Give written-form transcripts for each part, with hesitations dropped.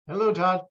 Hello, Todd.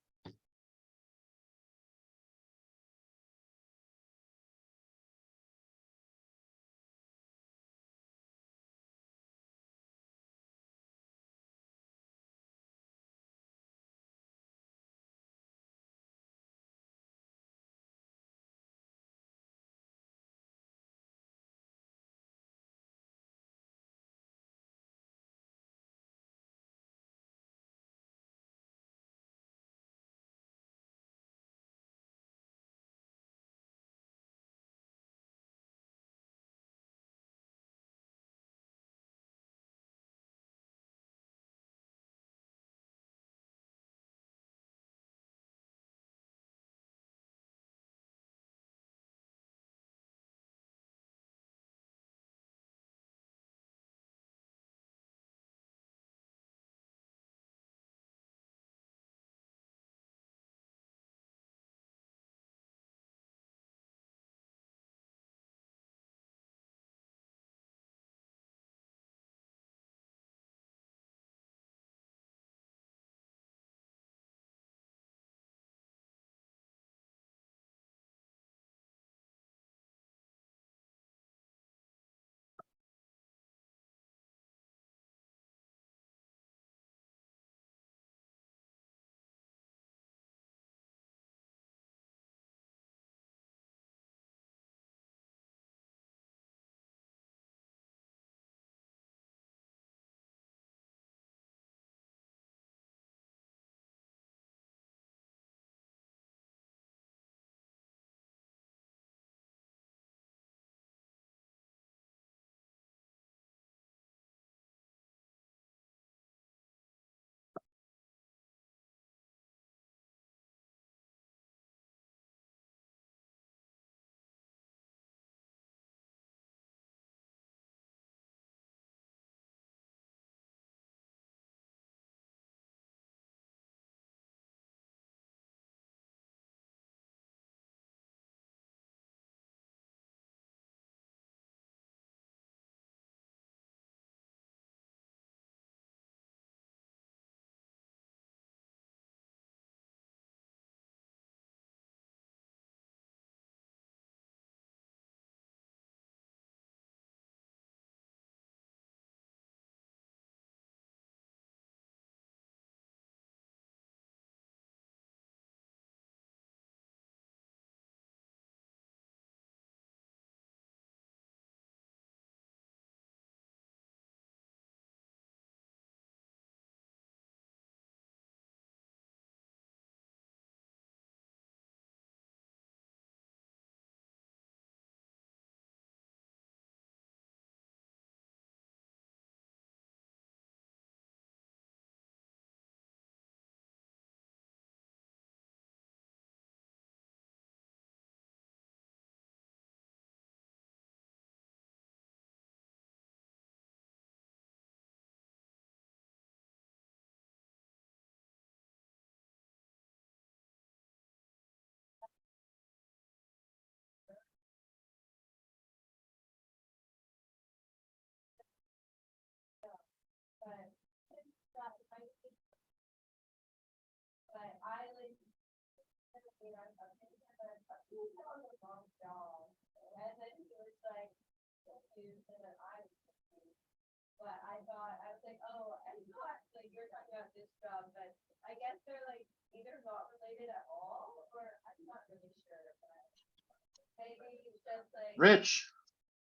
Rich,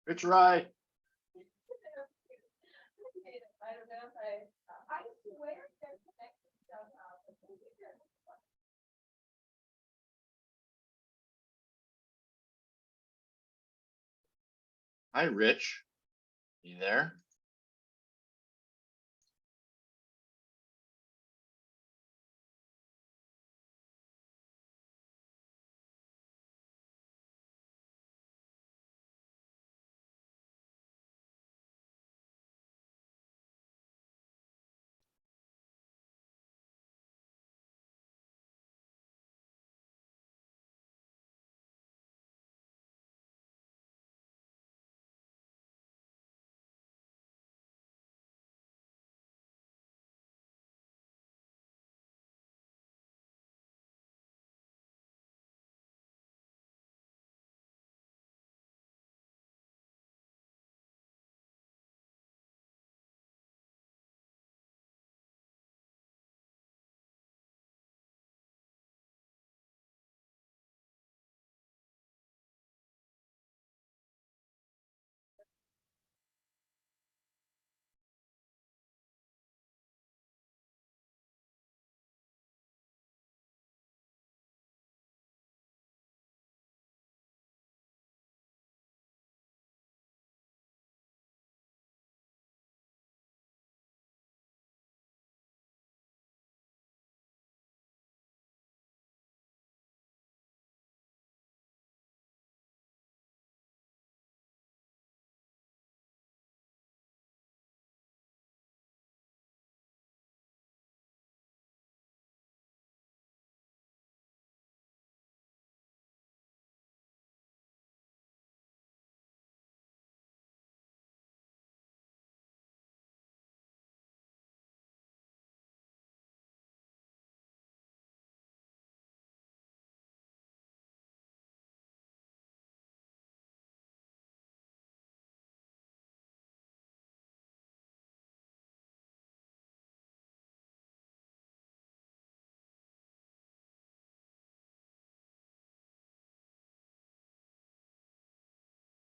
Rich Rye. Hi, Rich. You there?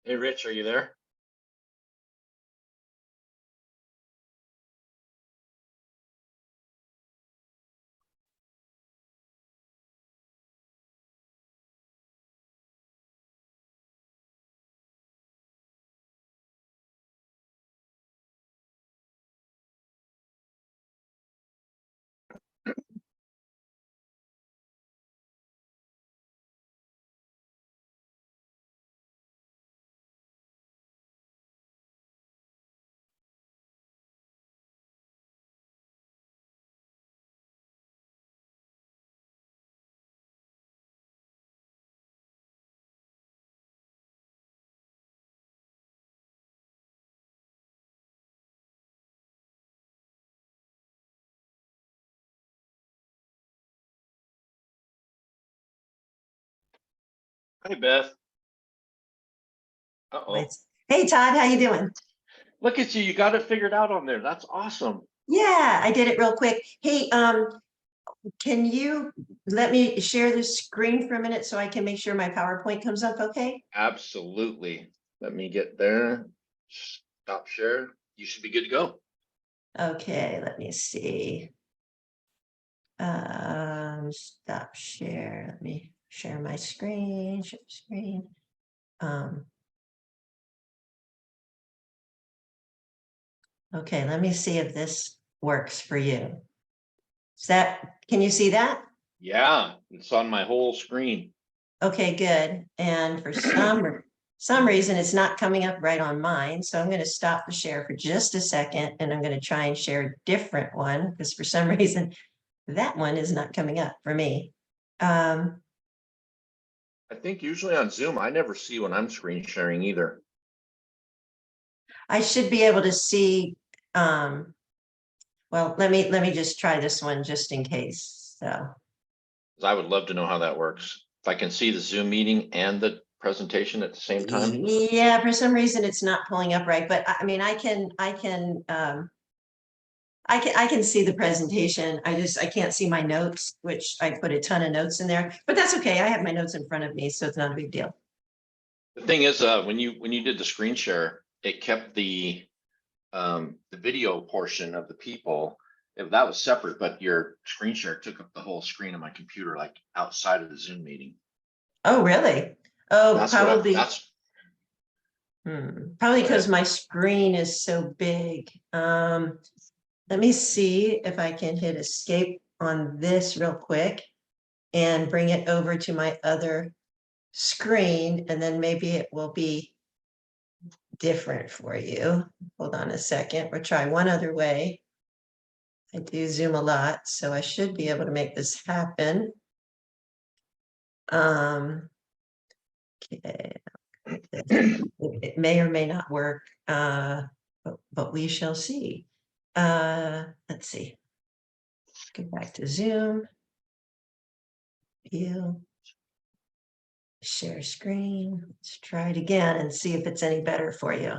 Hey, Rich, are you there? Hey, Beth. Uh-oh. Hey Todd, how you doing? Look at you. You got it figured out on there. That's awesome. Yeah, I did it real quick. Hey, can you let me share the screen for a minute so I can make sure my PowerPoint comes up okay? Absolutely. Let me get there. Stop share. You should be good to go. Okay, let me see. Stop share. Let me share my screen, share screen. Okay, let me see if this works for you. Can you see that? Yeah, it's on my whole screen. Okay, good. And for some reason, it's not coming up right on mine. So I'm going to stop the share for just a second, and I'm going to try and share a different one because for some reason, that one is not coming up for me. I think usually on Zoom, I never see when I'm screen sharing either. I should be able to see. Well, let me just try this one just in case. So 'Cause I would love to know how that works. If I can see the Zoom meeting and the presentation at the same time. yeah, for some reason it's not pulling up right, but I mean, I can see the presentation. I can't see my notes, which I put a ton of notes in there, but that's okay. I have my notes in front of me, so it's not a big deal. The thing is, when you did the screen share, it kept the video portion of the people. If that was separate, but your screen share took up the whole screen of my computer, like outside of the Zoom meeting. Oh, really? Oh, That's probably. that's Probably go because ahead. my screen is so big. Let me see if I can hit escape on this real quick and bring it over to my other screen, and then maybe it will be different for you. Hold on a second. We'll try one other way. I do Zoom a lot, so I should be able to make this happen. Okay. It may or may not work, but we shall see. Let's see. Go back to Zoom. View. Share screen. Let's try it again and see if it's any better for you.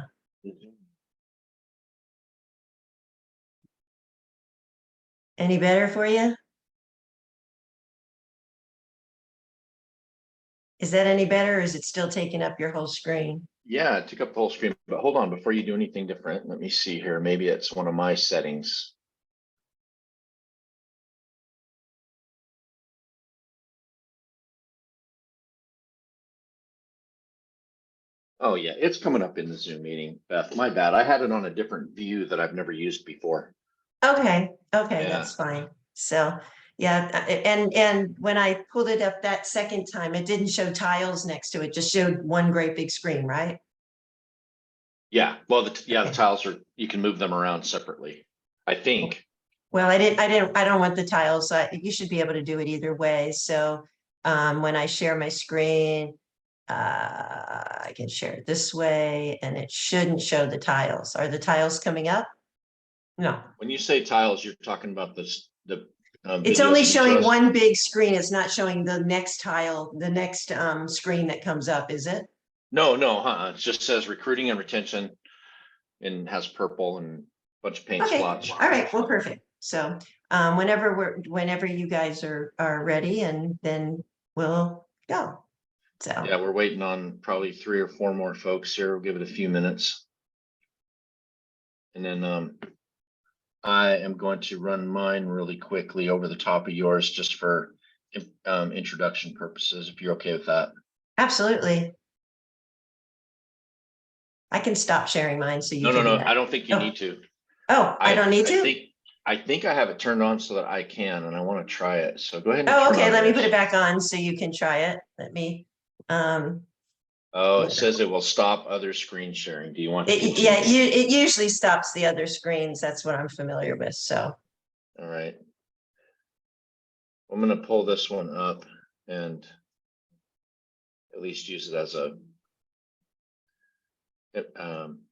Any better for you? Is that any better, or is it still taking up your whole screen? Yeah, it took up the whole screen, but hold on, before you do anything different, let me see here. Maybe it's one of my settings. Oh yeah, it's coming up in the Zoom meeting, Beth. My bad. I had it on a different view that I've never used before. Okay, Yeah. that's fine. So, yeah, and when I pulled it up that second time, it didn't show tiles next to it, just showed one great big screen, right? Yeah, well, the Okay. tiles are, you can move them around separately, I think. Well, I don't want the tiles. You should be able to do it either way. So, when I share my screen, I can share it this way, and it shouldn't show the tiles. Are the tiles coming up? No. When you say tiles, you're talking about the It's videos only you showed showing us? one big screen. It's not showing the next tile, the next screen that comes up, is it? No, it just says recruiting and retention and has purple and a bunch of paint Okay, slots. all right, well, perfect. So whenever you guys are ready, and then we'll go. So, Yeah, we're waiting on probably 3 or 4 more folks here. We'll give it a few minutes. And then I am going to run mine really quickly over the top of yours just for introduction purposes, if you're okay with that. absolutely. I can stop sharing mine so you No, can do no, that. I don't think you need to. Oh, I don't need to? I think I have it turned on so that I can, and I want to try it. So go ahead and Oh, turn okay, on let me yours. put it back on so you can try it. Let me, Oh, it says it will stop other screen sharing. Do you want to continue? yeah, it usually stops the other screens. That's what I'm familiar with, so. All right. I'm going to pull this one up and at least use it as a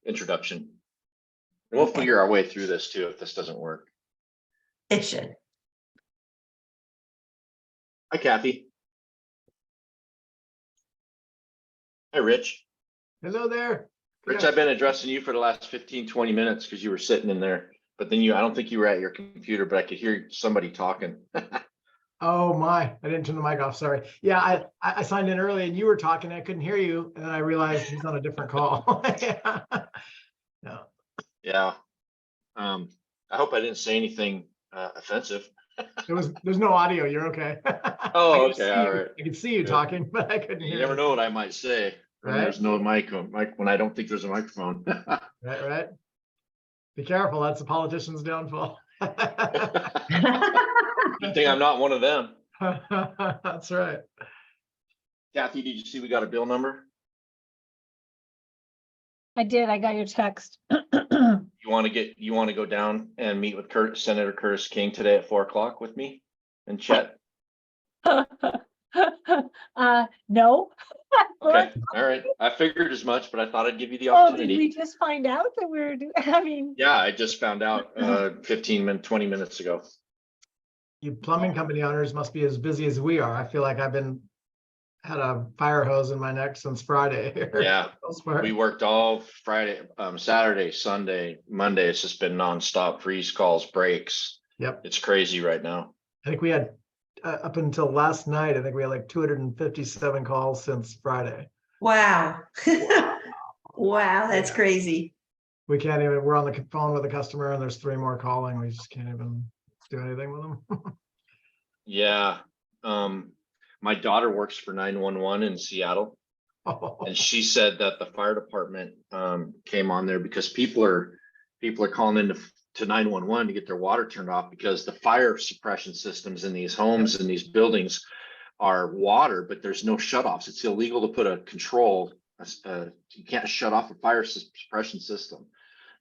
introduction. And we'll figure our way through this too if this doesn't work. It should. Hi, Kathy. Hi, Rich. Hello there. Rich, Yeah. I've been addressing you for the last 15, 20 minutes because you were sitting in there. But then I don't think you were at your computer, but I could hear somebody talking. Oh my, I didn't turn the mic off. Sorry. Yeah, I signed in early and you were talking. I couldn't hear you. And then I realized he's on a different call. Yeah. No. Yeah. I hope I didn't say anything offensive. There's no audio. You're okay. Oh, okay. All right. I could see you Good. talking, but I couldn't You hear never you. know what I might say when Right? there's no mic when I don't think there's a microphone. Right. Be careful. That's the politician's downfall. Good thing I'm not one of them. That's right. Kathy, did you see we got a bill number? I did. I got your text. You want to go down and meet with Senator Curtis King today at 4 o'clock with me and Chet? No. Okay, all right. I figured as much, but I thought I'd give you the Oh, did opportunity. we just find out that we're having? Yeah, I just found out 20 minutes ago. You plumbing company owners must be as busy as we are. I feel like I've had a fire hose in my neck since Friday. Yeah, we worked all Friday, Saturday, Sunday, Monday. It's just been nonstop freeze calls, breaks. Yep. It's crazy right now. I think we had up until last night, I think we had like 257 calls since Friday. Wow. Wow, that's Yeah. crazy. We can't even, we're on the phone with a customer and there's 3 more calling. We just can't even do anything with them. Yeah. My daughter works for 911 in Seattle, and she said that the fire department came on there because people are calling into to 911 to get their water turned off because the fire suppression systems in these homes and these buildings are water, but there's no shutoffs. It's illegal to put a control. You can't shut off a fire suppression system.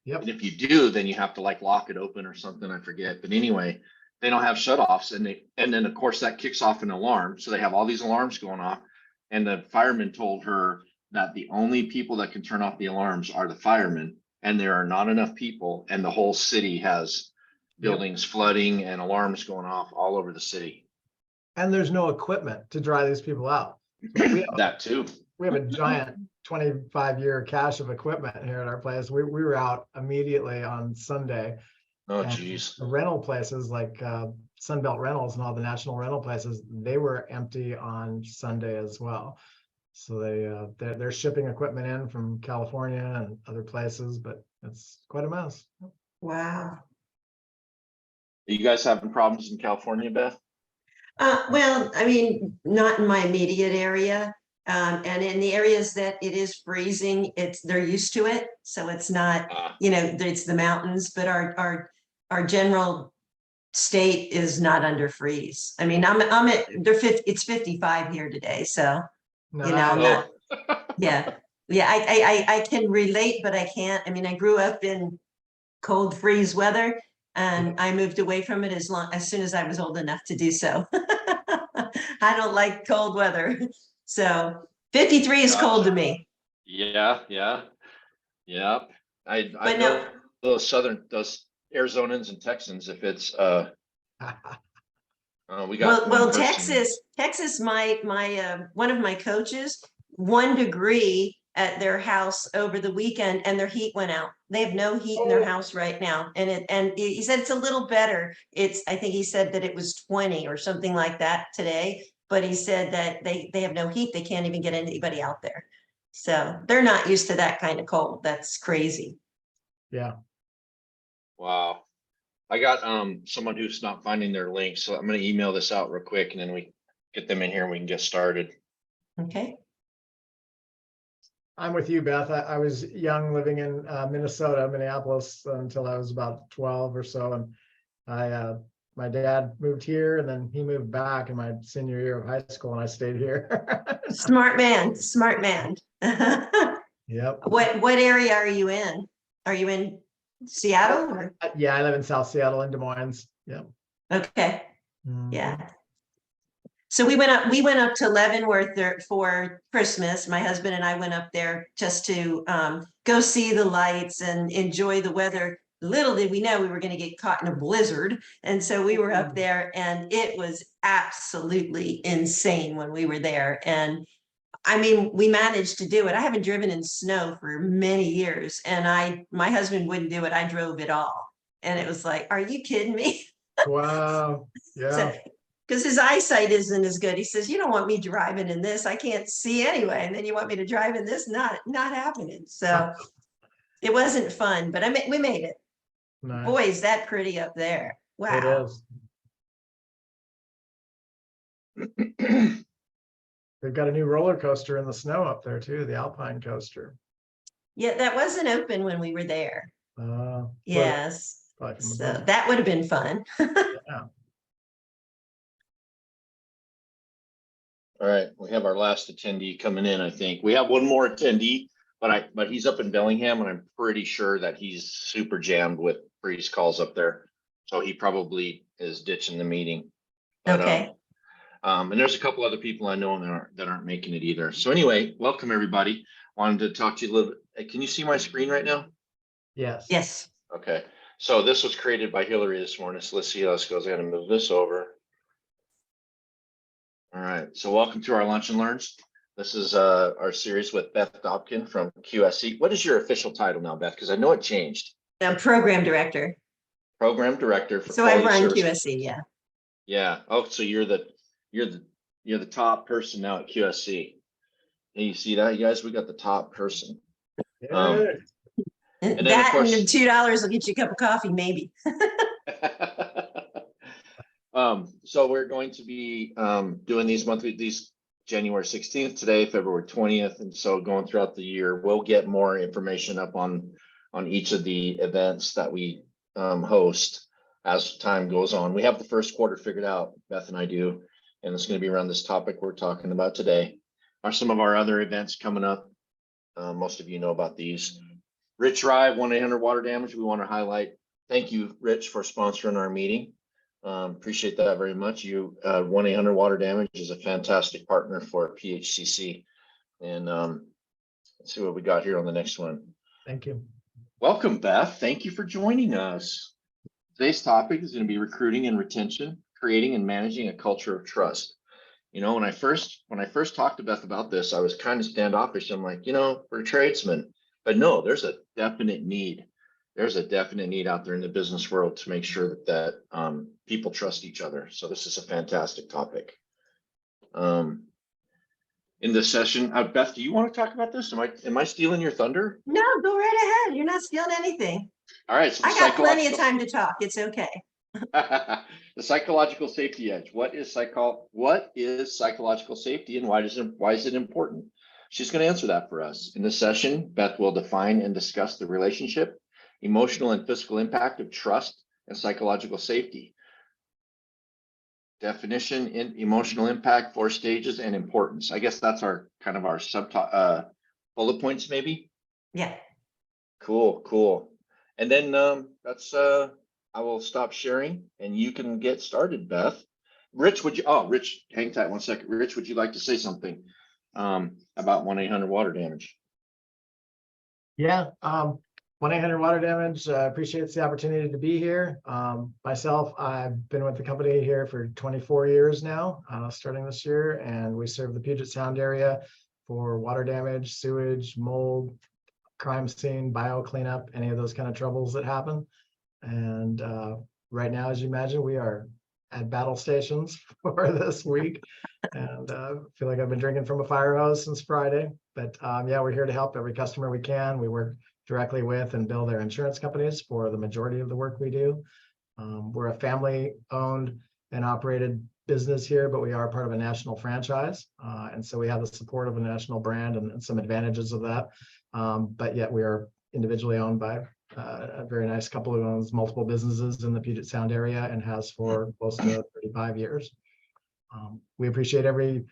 Yep. And if you do, then you have to like lock it open or something. I forget. But anyway, they don't have shutoffs, and then of course that kicks off an alarm. So they have all these alarms going off. And the fireman told her that the only people that can turn off the alarms are the firemen, and there are not enough people, and the whole city has buildings flooding and alarms going off all over the city. And there's no equipment to dry these people out. That too. We have a giant 25-year cache of equipment here at our place. We were out immediately on Sunday. Oh, And geez. the rental places like Sunbelt Rentals and all the national rental places, they were empty on Sunday as well. So they're shipping equipment in from California and other places, but it's quite a mess. Wow. Are you guys having problems in California, Beth? Well, I mean, not in my immediate area. And in the areas that it is freezing, they're used to it. So it's not, it's the mountains, but our general state is not under freeze. I mean, it's 55 here today. So, No, I'm not, yeah. I can relate, but I can't. I mean, I grew up in cold freeze weather and I moved away from it as soon as I was old enough to do so. I don't like cold weather. So 53 is cold to me. Yeah. I But know those Arizonans and Texans, if it's we got well, one person. Texas, my one of my coaches, 1 degree at their house over the weekend and their heat went out. They have no heat in their house right now. And he said it's a little better. I think he said that it was 20 or something like that today, but he said that they have no heat. They can't even get anybody out there. So they're not used to that kind of cold. That's crazy. Yeah. Wow. I got someone who's not finding their link, so I'm gonna email this out real quick and then we get them in here and we can get started. Okay. I'm with you, Beth. I was young living in Minneapolis until I was about 12 or so. And my dad moved here and then he moved back in my senior year of high school and I stayed here. Smart man, smart man. Yep. What area are you in? Are you in Seattle or? Yeah, I live in South Seattle in Des Moines. Yep. Okay, Mhm. yeah. So we went up to Leavenworth there for Christmas. My husband and I went up there just to go see the lights and enjoy the weather. Little did we know we were going to get caught in a blizzard. And so we were up there and it was absolutely insane when we were there. And I mean, we managed to do it. I haven't driven in snow for many years and my husband wouldn't do it. I drove it all. And it was like, are you kidding me? Wow. Yeah. So, because his eyesight isn't as good. He says, you don't want me driving in this. I can't see anyway. And then you want me to drive in this? Not happening. So it wasn't fun, but we made it. Nice. Boy, is that pretty up there. It Wow. is. They've got a new roller coaster in the snow up there too, the Alpine coaster. Yeah, that wasn't open when we were there. Yes. Probably from So above. that would have been fun. Yeah. All right, we have our last attendee coming in, I think. We have one more attendee, but he's up in Bellingham and I'm pretty sure that he's super jammed with freeze calls up there. So he probably is ditching the meeting. But, Okay. and there's a couple other people I know that aren't making it either. So anyway, welcome everybody. Wanted to talk to you a little bit. Can you see my screen right now? Yes. Yes. Okay. So this was created by Hillary this morning. So let's see how this goes. I gotta move this over. All right, so welcome to our Lunch and Learns. This is our series with Beth Dobkin from QSC. What is your official title now, Beth? Because I know it changed. I'm program director. Program director for So I quality run service. QSC. Yeah. Yeah. Oh, so you're the top person now at QSC. And you see that, you guys? We got the top person. Yeah. And then, That of course, and $2 will get you a cup of coffee, maybe. So we're going to be doing these January 16th today, February 20th, and so going throughout the year, we'll get more information up on each of the events that we host as time goes on. We have the first quarter figured out, Beth and I do, and it's going to be around this topic we're talking about today. Are some of our other events coming up? Most of you know about these. Rich Rive, 1-800-WATER damage. We want to highlight. Thank you, Rich, for sponsoring our meeting. Appreciate that very much. 1-800-WATER damage is a fantastic partner for PHCC. And let's see what we got here on the next one. Thank you. Welcome, Beth. Thank you for joining us. Today's topic is going to be recruiting and retention, creating and managing a culture of trust. You know, when I first talked to Beth about this, I was kind of standoffish. I'm like, we're tradesmen, but no, there's a definite need. There's a definite need out there in the business world to make sure that people trust each other. So this is a fantastic topic. In this session, Beth, do you want to talk about this? Am I stealing your thunder? No, go right ahead. You're not stealing anything. All right. So I got plenty of time to talk. It's okay. The psychological safety edge. What is psychological safety and why is it important? She's going to answer that for us. In this session, Beth will define and discuss the relationship, emotional and fiscal impact of trust and psychological safety. Definition in emotional impact, 4 stages, and importance. I guess that's our kind of our bullet points, maybe. Yeah. Cool. And then I will stop sharing and you can get started, Beth. Rich, Rich, hang tight 1 second. Rich, would you like to say something about 1-800-WATER damage? Yeah. 1-800-WATER damage. Appreciates the opportunity to be here. Myself, I've been with the company here for 24 years now, starting this year, and we serve the Puget Sound area for water damage, sewage, mold, crime scene, bio cleanup, any of those kind of troubles that happen. And right now, as you imagine, we are at battle stations for this week. And feel like I've been drinking from a fire hose since Friday. But yeah, we're here to help every customer we can. We work directly with and bill their insurance companies for the majority of the work we do. We're a family-owned and operated business here, but we are part of a national franchise. And so we have the support of a national brand and some advantages of that. But yet we are individually owned by a very nice couple who owns multiple businesses in the Puget Sound area and has for close to 35 years. We appreciate every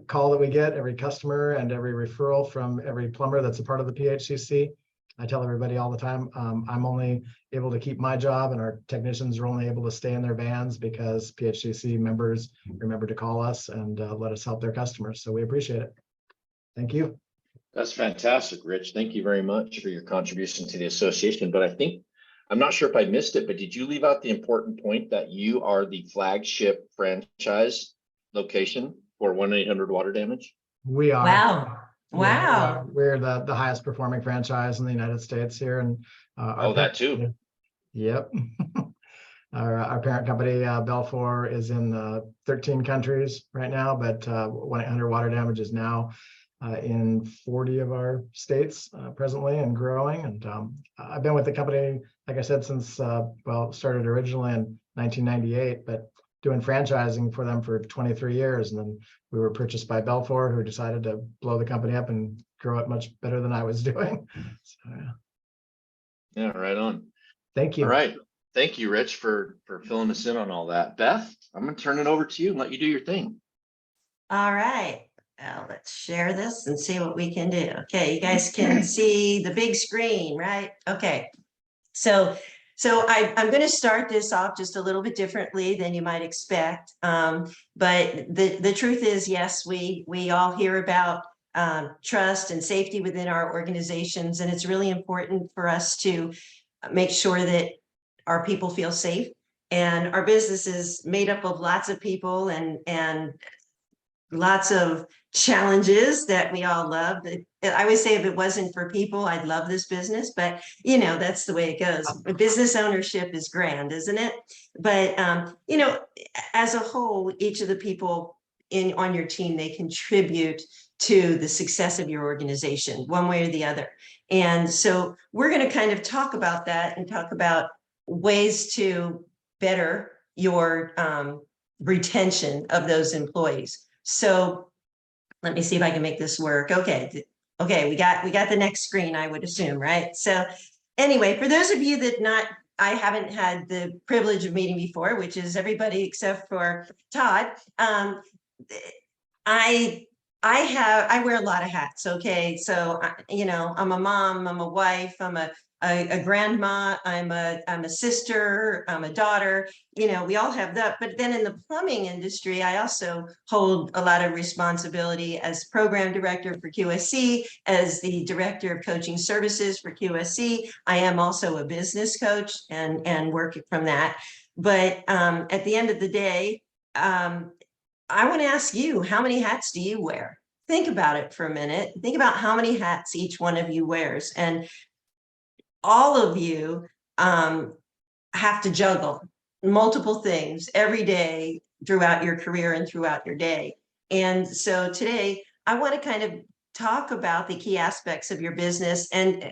call that we get, every customer, and every referral from every plumber that's a part of the PHCC. I tell everybody all the time, I'm only able to keep my job, and our technicians are only able to stay in their vans because PHCC members remember to call us and let us help their customers. So we appreciate it. Thank you. That's fantastic, Rich. Thank you very much for your contribution to the association. But I think, I'm not sure if I missed it, but did you leave out the important point that you are the flagship franchise location for 1-800 water damage? We are. Wow. Yeah, Wow. we're the highest performing franchise in the United States here. And Oh, that too. Yep. Our parent company, Belfour, is in 13 countries right now, but 1-800 water damage is now in 40 of our states presently and growing. And I've been with the company, like I said, since, well, started originally in 1998, but doing franchising for them for 23 years. And then we were purchased by Belfour, who decided to blow the company up and grow it much better than I was doing. So, yeah. Yeah, right on. Thank you. All right. Thank you, Rich, for filling us in on all that. Beth, I'm going to turn it over to you and let you do your thing. All right. Now let's share this and see what we can do. Okay, you guys can see the big screen, right? Okay. So I'm going to start this off just a little bit differently than you might expect. But the truth is, yes, we all hear about trust and safety within our organizations, and it's really important for us to make sure that our people feel safe. And our business is made up of lots of people and lots of challenges that we all love. I always say if it wasn't for people, I'd love this business, but you know, that's the way it goes. Business ownership is grand, isn't it? But you know, as a whole, each of the people on your team, they contribute to the success of your organization one way or the other. And so we're going to kind of talk about that and talk about ways to better your retention of those employees. So let me see if I can make this work. Okay, we got the next screen, I would assume, right? So anyway, for those of you that I haven't had the privilege of meeting before, which is everybody except for Todd. I wear a lot of hats. Okay, so you know, I'm a mom, I'm a wife, I'm a grandma, I'm a sister, I'm a daughter. You know, we all have that. But then in the plumbing industry, I also hold a lot of responsibility as program director for QSC, as the director of coaching services for QSC. I am also a business coach and work from that. But at the end of the day, I want to ask you, how many hats do you wear? Think about it for a minute. Think about how many hats each one of you wears. And all of you have to juggle multiple things every day throughout your career and throughout your day. And so today, I want to kind of talk about the key aspects of your business and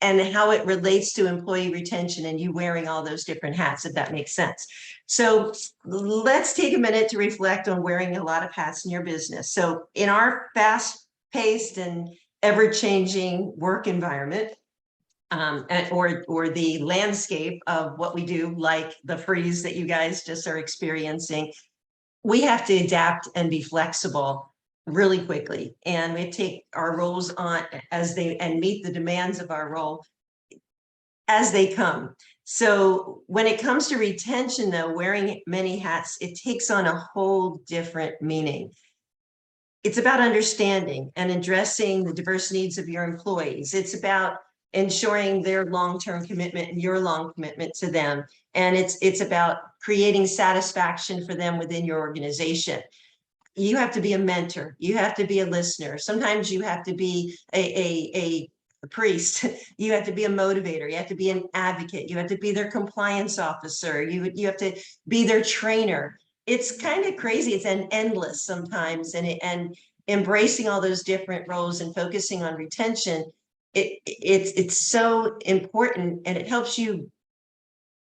how it relates to employee retention and you wearing all those different hats, if that makes sense. So let's take a minute to reflect on wearing a lot of hats in your business. So in our fast-paced and ever-changing work environment, or the landscape of what we do, like the freeze that you guys just are experiencing, we have to adapt and be flexible really quickly. And we take our roles on and meet the demands of our role as they come. So when it comes to retention, though, wearing many hats, it takes on a whole different meaning. It's about understanding and addressing the diverse needs of your employees. It's about ensuring their long-term commitment and your long commitment to them. And it's about creating satisfaction for them within your organization. You have to be a mentor. You have to be a listener. Sometimes you have to be a a priest, you have to be a motivator, you have to be an advocate, you have to be their compliance officer, you have to be their trainer. It's kind of crazy. It's an endless sometimes, and embracing all those different roles and focusing on retention, it's so important, and it helps you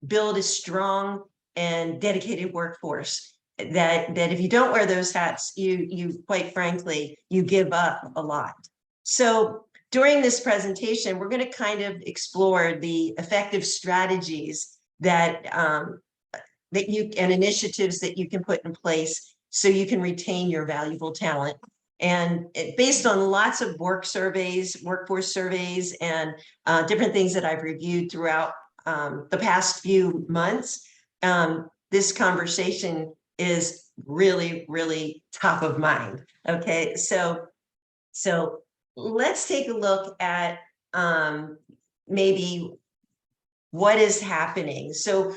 build a strong and dedicated workforce that if you don't wear those hats, you quite frankly, you give up a lot. So during this presentation, we're going to kind of explore the effective strategies that and initiatives that you can put in place so you can retain your valuable talent. And based on lots of workforce surveys, and different things that I've reviewed throughout the past few months, this conversation is really, really top of mind. Okay, so let's take a look at maybe what is happening. So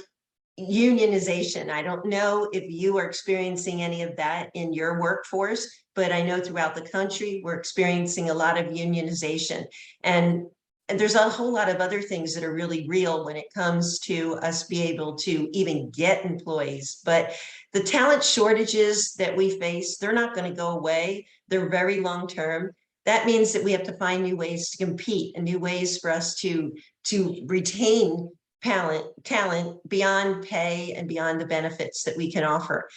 unionization, I don't know if you are experiencing any of that in your workforce, but I know throughout the country, we're experiencing a lot of unionization. And there's a whole lot of other things that are really real when it comes to us be able to even get employees. But the talent shortages that we face, they're not going to go away. They're very long term. That means that we have to find new ways to compete and new ways for us to retain talent beyond pay and beyond the benefits that we can offer.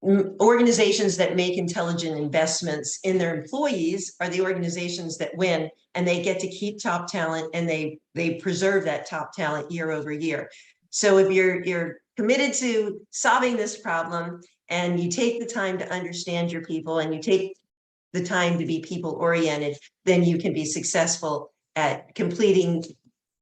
Organizations that make intelligent investments in their employees are the organizations that win, and they get to keep top talent, and they preserve that top talent year over year. So if you're committed to solving this problem, and you take the time to understand your people, and you take the time to be people oriented, then you can be successful at completing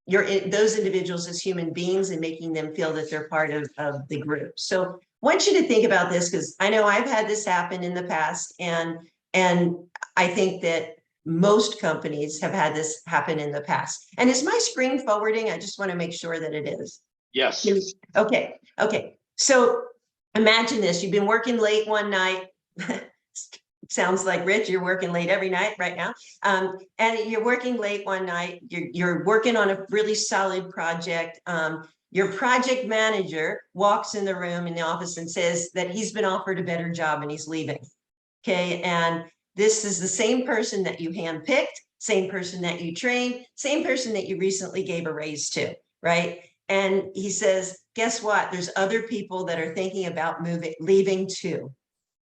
those individuals as human beings and making them feel that they're part of the group. So I want you to think about this, because I know I've had this happen in the past, and I think that most companies have had this happen in the past. And is my screen forwarding? I just want to make sure that it is. Yes. Okay. So imagine this: you've been working late one night. Sounds like Rich, you're working late every night right now. And you're working late one night, you're working on a really solid project. Your project manager walks in the room in the office and says that he's been offered a better job and he's leaving. Okay, and this is the same person that you handpicked, same person that you trained, same person that you recently gave a raise to, right? And he says, guess what? There's other people that are thinking about leaving too.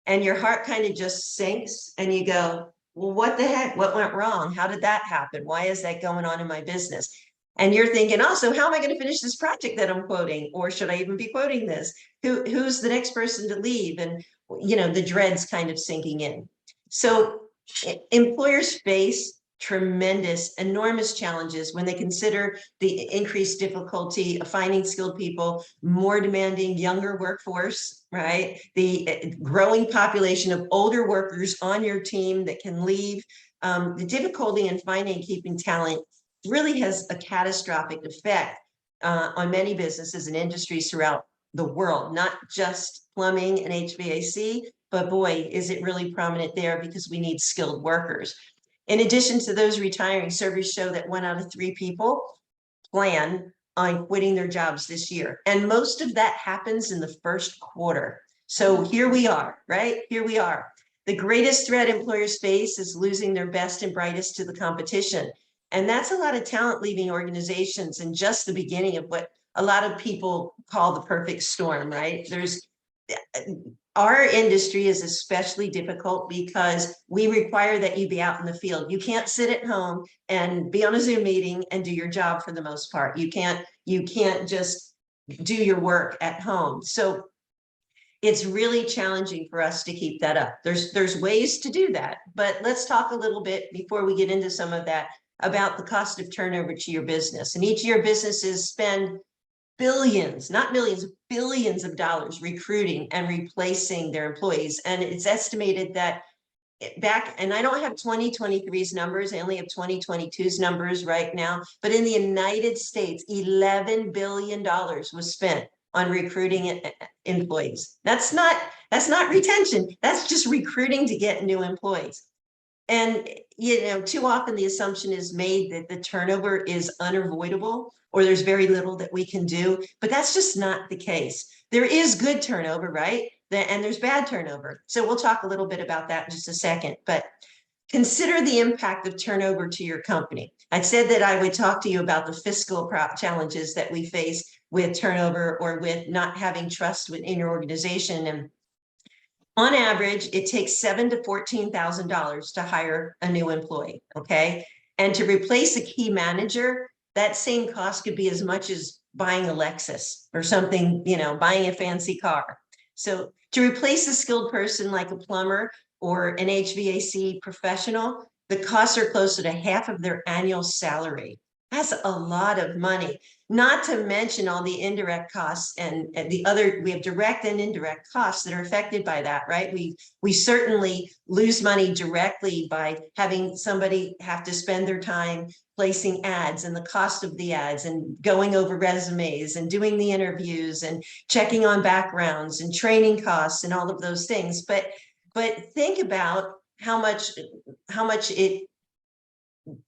And your heart kind of just sinks, and you go, well, what the heck? What went wrong? How did that happen? Why is that going on in my business? And you're thinking also, how am I going to finish this project that I'm quoting? Or should I even be quoting this? Who's the next person to leave? And, the dread's kind of sinking in. So employers face enormous challenges when they consider the increased difficulty of finding skilled people, more demanding younger workforce, right? The growing population of older workers on your team that can leave. The difficulty in finding and keeping talent really has a catastrophic effect on many businesses and industries throughout the world, not just plumbing and HVAC, but boy, is it really prominent there, because we need skilled workers. In addition to those retiring, surveys show that 1 out of 3 people plan on quitting their jobs this year. And most of that happens in the first quarter. So here we are, right? Here we are. The greatest threat employers face is losing their best and brightest to the competition. And that's a lot of talent leaving organizations, and just the beginning of what a lot of people call the perfect storm, right? Our industry is especially difficult because we require that you be out in the field. You can't sit at home and be on a Zoom meeting and do your job for the most part. You can't just do your work at home. So it's really challenging for us to keep that up. There's ways to do that, but let's talk a little bit before we get into some of that about the cost of turnover to your business. And each year businesses spend billions, not millions, billions of dollars recruiting and replacing their employees. And it's estimated that and I don't have 2023's numbers, I only have 2022's numbers right now, but in the United States, $11 billion was spent on recruiting employees. That's not retention, that's just recruiting to get new employees. And, too often the assumption is made that the turnover is unavoidable or there's very little that we can do, but that's just not the case. There is good turnover, right? And there's bad turnover. So we'll talk a little bit about that in just a second, but consider the impact of turnover to your company. I said that I would talk to you about the fiscal challenges that we face with turnover or with not having trust within your organization. And on average, it takes $7,000 to $14,000 to hire a new employee, okay? And to replace a key manager, that same cost could be as much as buying a Lexus or something, buying a fancy car. So to replace a skilled person like a plumber or an HVAC professional, the costs are closer to half of their annual salary. That's a lot of money, not to mention all the indirect costs and we have direct and indirect costs that are affected by that, right? We certainly lose money directly by having somebody have to spend their time placing ads and the cost of the ads and going over resumes and doing the interviews and checking on backgrounds and training costs and all of those things. But think about how much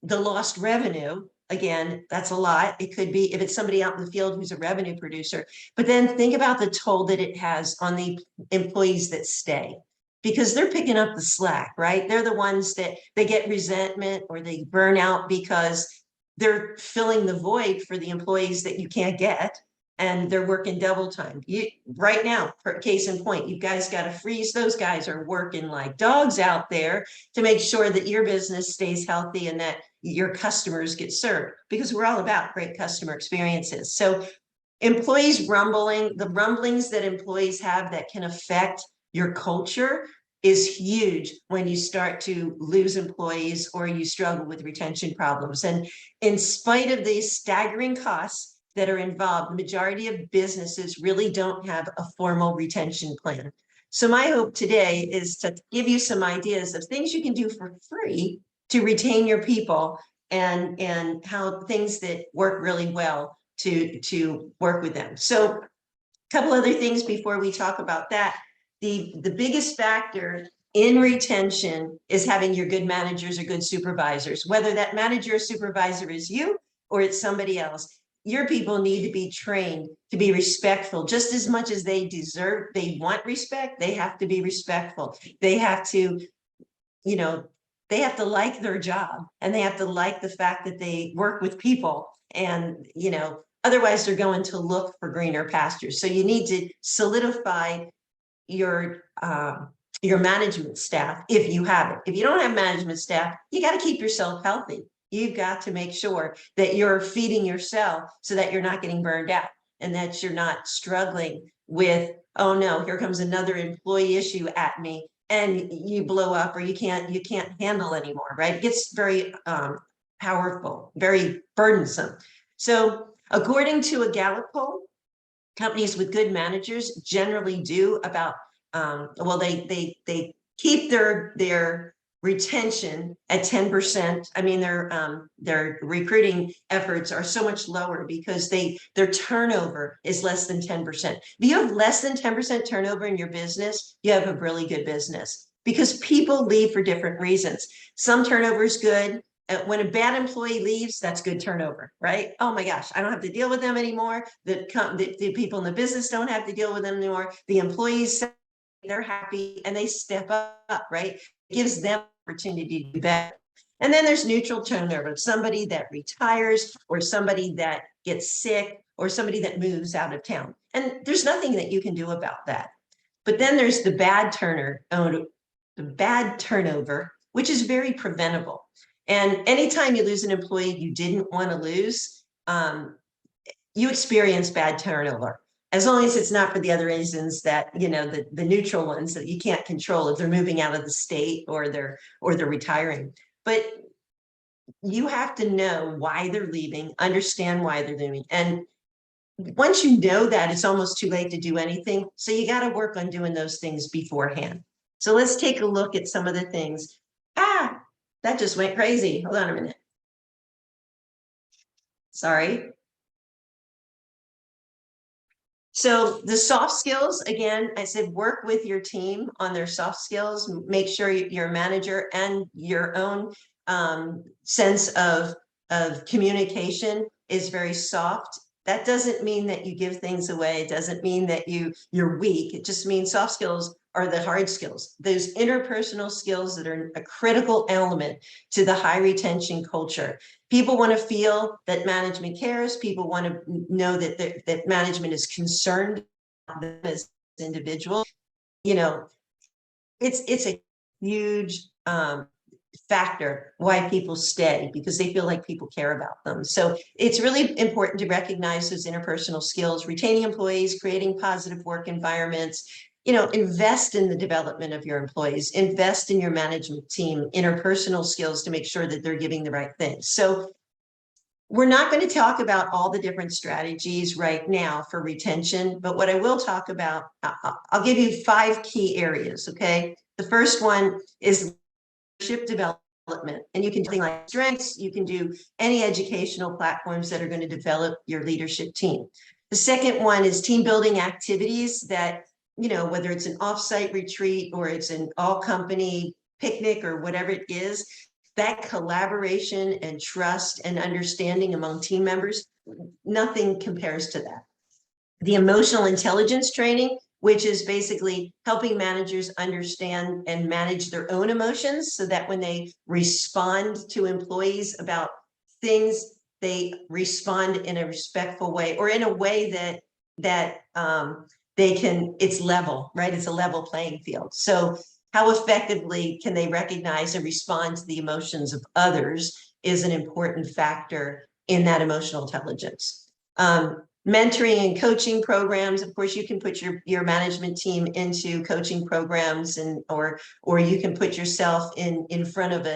the lost revenue. Again, that's a lot. It could be if it's somebody out in the field who's a revenue producer, but then think about the toll that it has on the employees that stay, because they're picking up the slack, right? They're the ones that they get resentment or they burn out because they're filling the void for the employees that you can't get. And they're working double time. Right now, case in point, you guys got to freeze. Those guys are working like dogs out there to make sure that your business stays healthy and that your customers get served, because we're all about great customer experiences. So employees the rumblings that employees have that can affect your culture is huge when you start to lose employees or you struggle with retention problems. And in spite of these staggering costs that are involved, the majority of businesses really don't have a formal retention plan. So my hope today is to give you some ideas of things you can do for free to retain your people and how things that work really well to work with them. So a couple other things before we talk about that. The biggest factor in retention is having your good managers or good supervisors, whether that manager or supervisor is you or it's somebody else. Your people need to be trained to be respectful just as much as they want respect. They have to be respectful. They have to, they have to like their job and they have to like the fact that they work with people and, otherwise they're going to look for greener pastures. So you need to solidify your management staff if you have it. If you don't have management staff, you got to keep yourself healthy. You've got to make sure that you're feeding yourself so that you're not getting burned out and that you're not struggling with, oh no, here comes another employee issue at me, and you blow up or you can't handle anymore, right? It gets very powerful, very burdensome. So according to a Gallup poll, companies with good managers generally do about they keep their retention at 10%. I mean, their recruiting efforts are so much lower because their turnover is less than 10%. If you have less than 10% turnover in your business, you have a really good business, because people leave for different reasons. Some turnover is good. When a bad employee leaves, that's good turnover, right? Oh my gosh, I don't have to deal with them anymore. The people in the business don't have to deal with them anymore. The employees, they're happy and they step up, right? It gives them opportunity to do better. And then there's neutral turnover, somebody that retires or somebody that gets sick or somebody that moves out of town. And there's nothing that you can do about that. But then there's the bad turnover, which is very preventable. And anytime you lose an employee you didn't want to lose, you experience bad turnover, as long as it's not for the other reasons that, the neutral ones that you can't control, if they're moving out of the state or they're retiring. But you have to know why they're leaving, understand why they're leaving. And once you know that, it's almost too late to do anything. So you got to work on doing those things beforehand. So let's take a look at some of the things. That just went crazy. Hold on a minute. Sorry. So the soft skills, again, I said, work with your team on their soft skills, make sure your manager and your own sense of communication is very soft. That doesn't mean that you give things away. It doesn't mean that you're weak. It just means soft skills are the hard skills, those interpersonal skills that are a critical element to the high retention culture. People want to feel that management cares. People want to know that that management is concerned about them as individuals. You know, it's a huge factor why people stay, because they feel like people care about them. So it's really important to recognize those interpersonal skills, retaining employees, creating positive work environments. You know, invest in the development of your employees, invest in your management team, interpersonal skills to make sure that they're giving the right things. So we're not going to talk about all the different strategies right now for retention, but what I will talk about, I'll give you 5 key areas, okay? The first one is leadership development, and you can do things like strengths, you can do any educational platforms that are going to develop your leadership team. The second one is team building activities that, you know, whether it's an offsite retreat or it's an all company picnic or whatever it is, that collaboration and trust and understanding among team members, nothing compares to that. The emotional intelligence training, which is basically helping managers understand and manage their own emotions so that when they respond to employees about things, they respond in a respectful way, or in a way that they can, it's level, right? It's a level playing field. So how effectively can they recognize and respond to the emotions of others is an important factor in that emotional intelligence. Mentoring and coaching programs. Of course, you can put your management team into coaching programs, and or you can put yourself in front of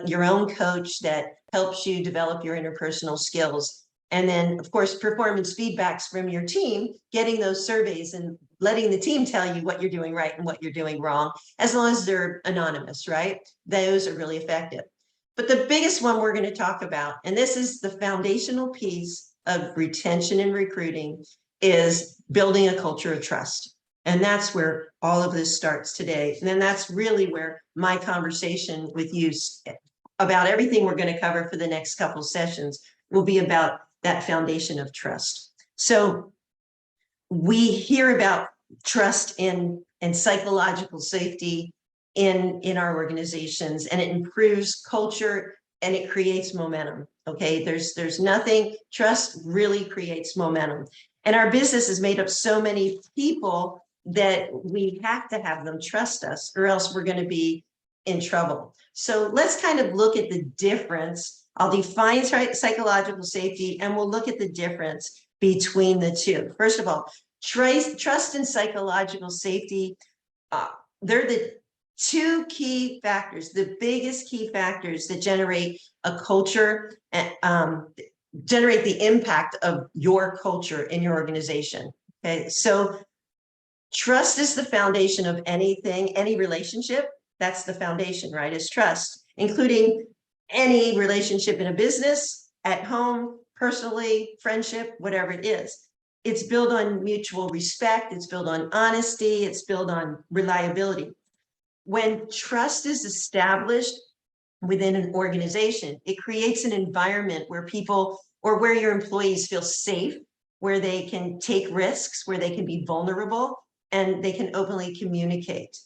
your own coach that helps you develop your interpersonal skills. And then, of course, performance feedbacks from your team, getting those surveys and letting the team tell you what you're doing right and what you're doing wrong, as long as they're anonymous, right? Those are really effective. But the biggest one we're going to talk about, and this is the foundational piece of retention and recruiting, is building a culture of trust. And that's where all of this starts today. And then that's really where my conversation with you about everything we're going to cover for the next couple sessions will be about that foundation of trust. So we hear about trust and psychological safety in our organizations, and it improves culture and it creates momentum. Okay, there's nothing, trust really creates momentum. And our business is made up so many people that we have to have them trust us, or else we're going to be in trouble. So let's kind of look at the difference. I'll define psychological safety, and we'll look at the difference between the two. First of all, trust and psychological safety, they're the 2 key factors, the biggest key factors that generate a culture and generate the impact of your culture in your organization. Okay, so trust is the foundation of anything, any relationship. That's the foundation, right? Is trust, including any relationship in a business, at home, personally, friendship, whatever it is. It's built on mutual respect. It's built on honesty. It's built on reliability. When trust is established within an organization, it creates an environment where people, or where your employees feel safe, where they can take risks, where they can be vulnerable, and they can openly communicate.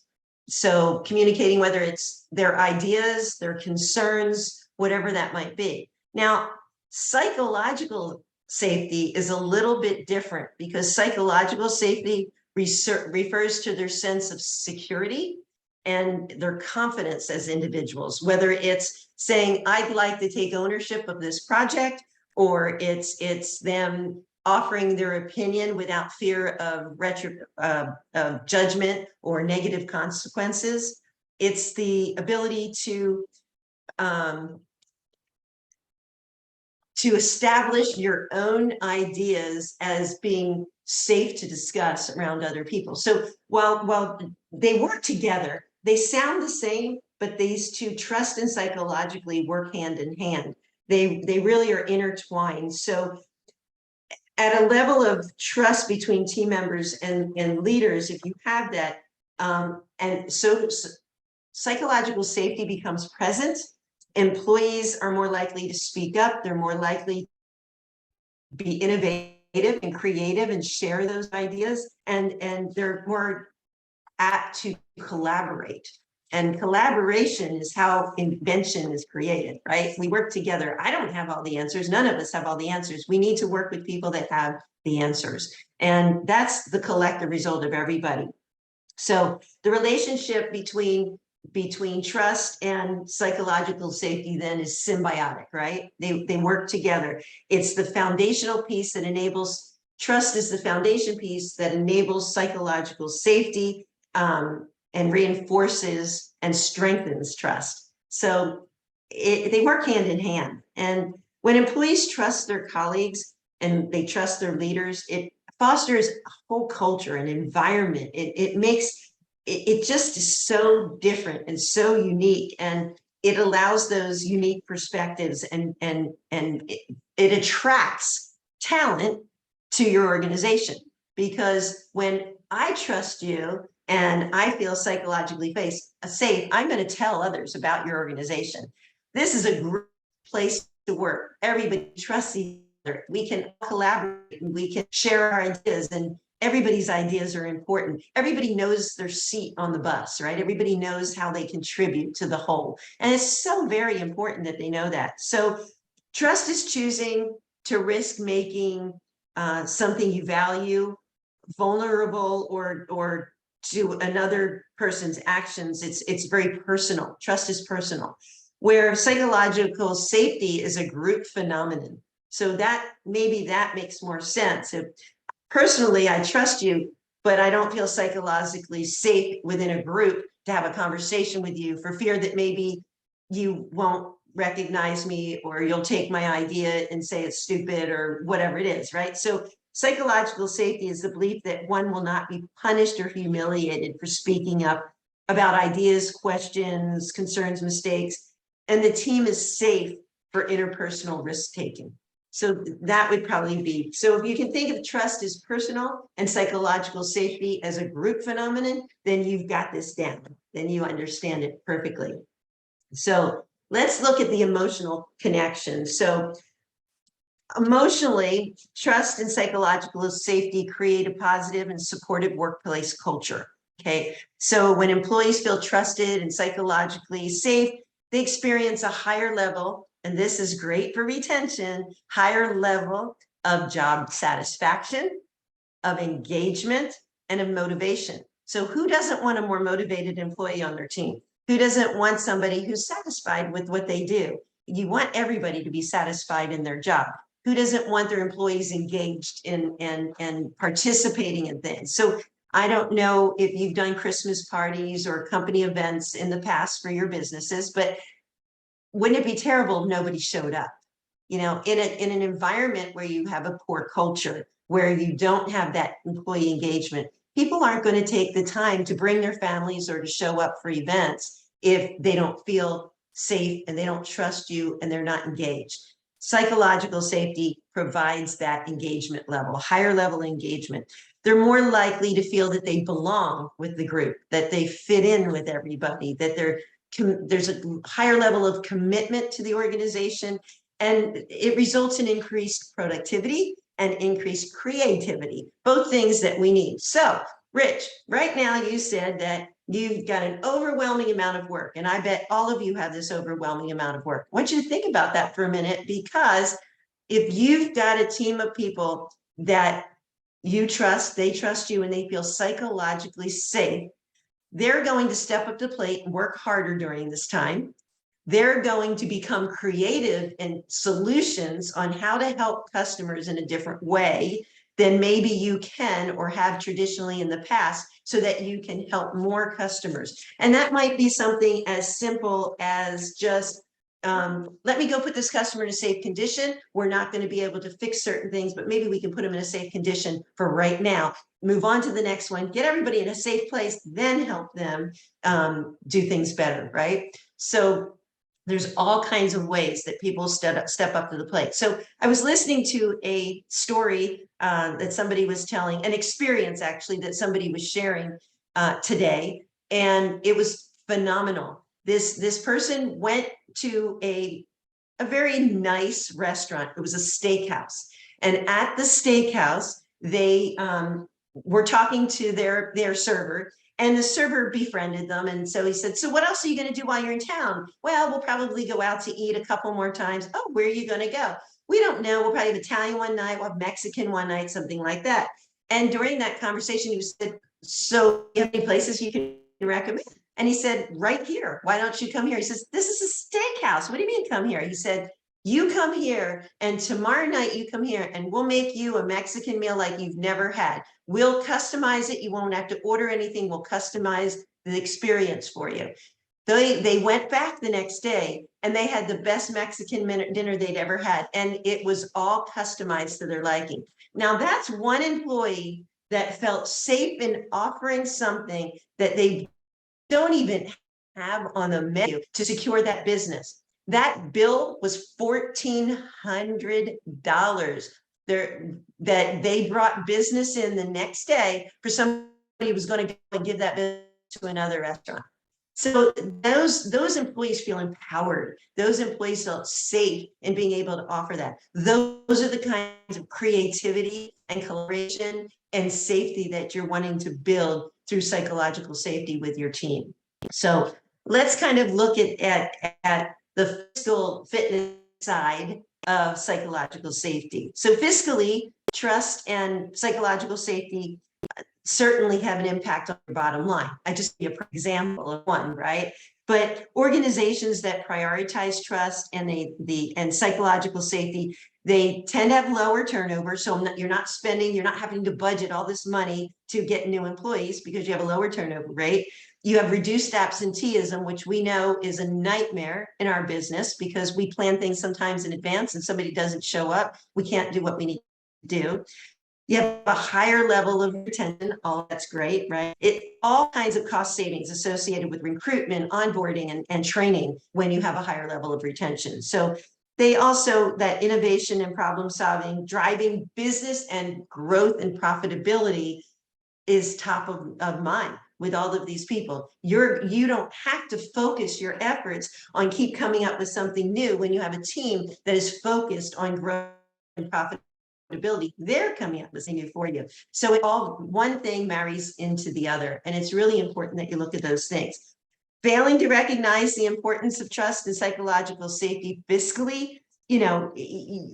So communicating whether it's their ideas, their concerns, whatever that might be. Now, psychological safety is a little bit different, because psychological safety refers to their sense of security and their confidence as individuals, whether it's saying, I'd like to take ownership of this project, or it's them offering their opinion without fear of judgment or negative consequences. It's the ability to establish your own ideas as being safe to discuss around other people. So while they work together, they sound the same, but these two, trust and psychologically, work hand in hand. They really are intertwined. So at a level of trust between team members and leaders, if you have that, and so psychological safety becomes present, employees are more likely to speak up, they're more likely to be innovative and creative and share those ideas, and they're more apt to collaborate. And collaboration is how invention is created, right? We work together. I don't have all the answers. None of us have all the answers. We need to work with people that have the answers. And that's the collective result of everybody. So the relationship between trust and psychological safety then is symbiotic, right? They work together. It's the foundational piece that enables, trust is the foundation piece that enables psychological safety, and reinforces and strengthens trust. So they work hand in hand. And when employees trust their colleagues and they trust their leaders, it fosters a whole culture and environment. It makes it just is so different and so unique, and it allows those unique perspectives, and it attracts talent to your organization. Because when I trust you and I feel psychologically safe, I'm going to tell others about your organization. This is a great place to work. Everybody trusts each other. We can collaborate and we can share our ideas, and everybody's ideas are important. Everybody knows their seat on the bus, right? Everybody knows how they contribute to the whole. And it's so very important that they know that. So trust is choosing to risk making something you value vulnerable or to another person's actions. It's very personal. Trust is personal, where psychological safety is a group phenomenon. So that maybe that makes more sense. If personally I trust you, but I don't feel psychologically safe within a group to have a conversation with you for fear that maybe you won't recognize me, or you'll take my idea and say it's stupid or whatever it is, right? So psychological safety is the belief that one will not be punished or humiliated for speaking up about ideas, questions, concerns, mistakes, and the team is safe for interpersonal risk-taking. So that would probably be, so if you can think of trust as personal and psychological safety as a group phenomenon, then you've got this down, then you understand it perfectly. So let's look at the emotional connection. So emotionally, trust and psychological safety create a positive and supportive workplace culture. Okay, so when employees feel trusted and psychologically safe, they experience a higher level, and this is great for retention, higher level of job satisfaction, of engagement, and of motivation. So who doesn't want a more motivated employee on their team? Who doesn't want somebody who's satisfied with what they do? You want everybody to be satisfied in their job. Who doesn't want their employees engaged in and participating in things? So I don't know if you've done Christmas parties or company events in the past for your businesses, but wouldn't it be terrible if nobody showed up? You know, in an environment where you have a poor culture, where you don't have that employee engagement, people aren't going to take the time to bring their families or to show up for events if they don't feel safe and they don't trust you and they're not engaged. Psychological safety provides that engagement level, higher level engagement. They're more likely to feel that they belong with the group, that they fit in with everybody, that there's a higher level of commitment to the organization, and it results in increased productivity and increased creativity, both things that we need. So, Rich, right now you said that you've got an overwhelming amount of work, and I bet all of you have this overwhelming amount of work. I want you to think about that for a minute, because if you've got a team of people that you trust, they trust you, and they feel psychologically safe, they're going to step up to the plate and work harder during this time. They're going to become creative in solutions on how to help customers in a different way than maybe you can or have traditionally in the past, so that you can help more customers. And that might be something as simple as just, let me go put this customer in a safe condition. We're not going to be able to fix certain things, but maybe we can put them in a safe condition for right now. Move on to the next one, get everybody in a safe place, then help them do things better, right? So There's all kinds of ways that people step up to the plate. So I was listening to a story that somebody was telling, an experience actually that somebody was sharing today, and it was phenomenal. This person went to a very nice restaurant. It was a steakhouse, and at the steakhouse, they were talking to their server. And the server befriended them. And so he said, so what else are you going to do while you're in town? Well, we'll probably go out to eat a couple more times. Oh, where are you going to go? We don't know. We'll probably have Italian one night, we'll have Mexican one night, something like that. And during that conversation, he said, so you have any places you can recommend? And he said, right here. Why don't you come here? He says, this is a steakhouse. What do you mean come here? He said, you come here and tomorrow night you come here and we'll make you a Mexican meal like you've never had. We'll customize it. You won't have to order anything. We'll customize the experience for you. They went back the next day and they had the best Mexican dinner they'd ever had. And it was all customized to their liking. Now that's one employee that felt safe in offering something that they don't even have on the menu to secure that business. That bill was $1,400 that they brought business in the next day for somebody who was going to go and give that business to another restaurant. So those employees feel empowered. Those employees felt safe in being able to offer that. Those are the kinds of creativity and collaboration and safety that you're wanting to build through psychological safety with your team. So let's kind of look at the fiscal fitness side of psychological safety. So fiscally, trust and psychological safety certainly have an impact on your bottom line. I just give you an example of one, right? But organizations that prioritize trust and psychological safety, they tend to have lower turnover. So you're not having to budget all this money to get new employees because you have a lower turnover rate. You have reduced absenteeism, which we know is a nightmare in our business because we plan things sometimes in advance and somebody doesn't show up. We can't do what we need to do. You have a higher level of retention. All that's great, right? All kinds of cost savings associated with recruitment, onboarding, and training when you have a higher level of retention. So they also, that innovation and problem solving, driving business and growth and profitability is top of mind with all of these people. You don't have to focus your efforts on keep coming up with something new when you have a team that is focused on growth and profitability. They're coming up with something new for you. So one thing marries into the other. And it's really important that you look at those things. Failing to recognize the importance of trust and psychological safety fiscally,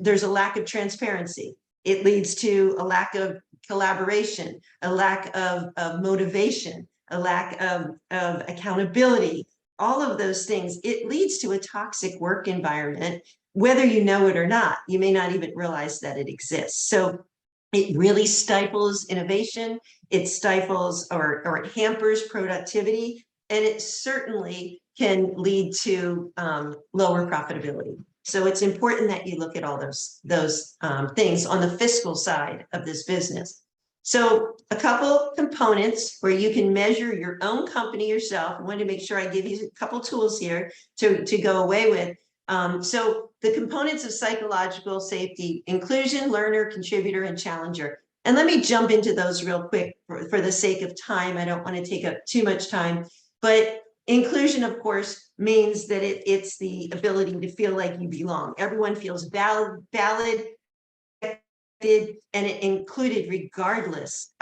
there's a lack of transparency. It leads to a lack of collaboration, a lack of motivation, a lack of accountability, all of those things. It leads to a toxic work environment, whether you know it or not. You may not even realize that it exists. So it really stifles innovation. It stifles or it hampers productivity, and it certainly can lead to lower profitability. So it's important that you look at all those things on the fiscal side of this business. So a couple components where you can measure your own company yourself. I wanted to make sure I give you a couple tools here to go away with. So the components of psychological safety: inclusion, learner, contributor, and challenger. And let me jump into those real quick for the sake of time. I don't want to take up too much time, but inclusion, of course, means that it's the ability to feel like you belong. Everyone feels valid, and it included regardless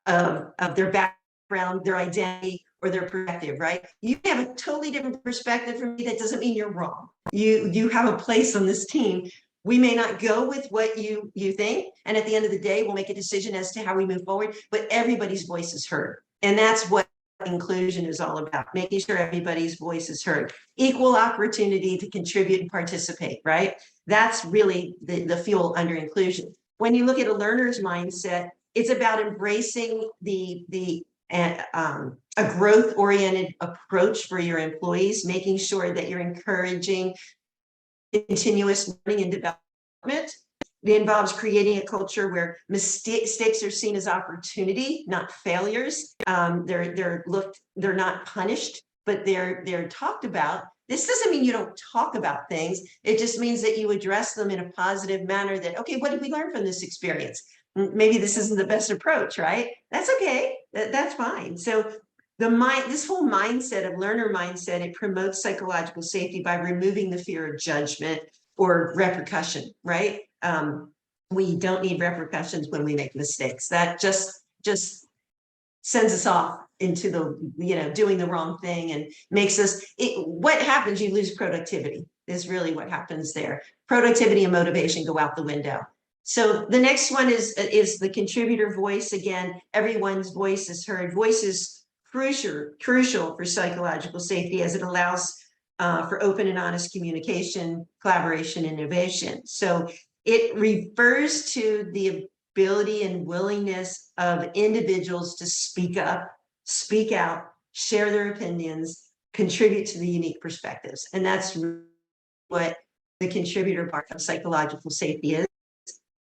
of their background, their identity, or their perspective, right? You have a totally different perspective from me. That doesn't mean you're wrong. You have a place on this team. We may not go with what you think, and at the end of the day, we'll make a decision as to how we move forward, but everybody's voice is heard. And that's what inclusion is all about, making sure everybody's voice is heard. Equal opportunity to contribute and participate, right? That's really the fuel under inclusion. When you look at a learner's mindset, it's about embracing a growth-oriented approach for your employees, making sure that you're encouraging continuous learning and development. It involves creating a culture where mistakes are seen as opportunity, not failures. They're not punished. but they're talked about. This doesn't mean you don't talk about things. It just means that you address them in a positive manner that, okay, what did we learn from this experience? Maybe this isn't the best approach, right? That's okay. That's fine. So this whole mindset of learner mindset, it promotes psychological safety by removing the fear of judgment or repercussion, right? We don't need repercussions when we make mistakes. That just sends us off into the, doing the wrong thing and makes us, what happens, you lose productivity is really what happens there. Productivity and motivation go out the window. So the next one is the contributor voice. Again, everyone's voice is heard. Voice is crucial for psychological safety as it allows for open and honest communication, collaboration, innovation. So it refers to the ability and willingness of individuals to speak up, speak out, share their opinions, contribute to the unique perspectives. And that's what the contributor part of psychological safety is.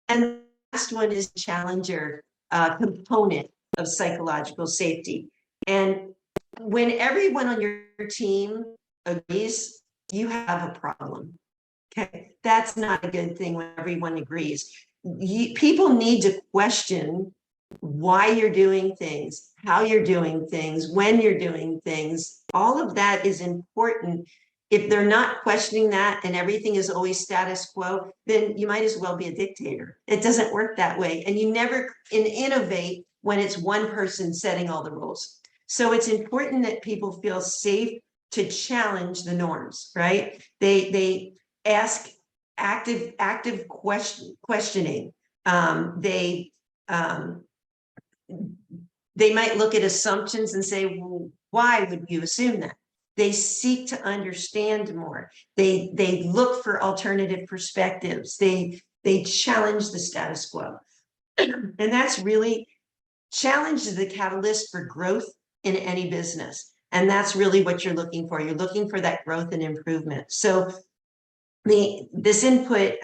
And the last one is challenger component of psychological safety. And when everyone on your team agrees, you have a problem. Okay, that's not a good thing when everyone agrees. People need to question why you're doing things, how you're doing things, when you're doing things. All of that is important. If they're not questioning that and everything is always status quo, then you might as well be a dictator. It doesn't work that way. And you never innovate when it's one person setting all the rules. So it's important that people feel safe to challenge the norms, right? They ask active questioning. They might look at assumptions and say, well, why would you assume that? They seek to understand more. They look for alternative perspectives. They challenge the status quo. And that's really, challenge is the catalyst for growth in any business. And that's really what you're looking for. You're looking for that growth and improvement. So this input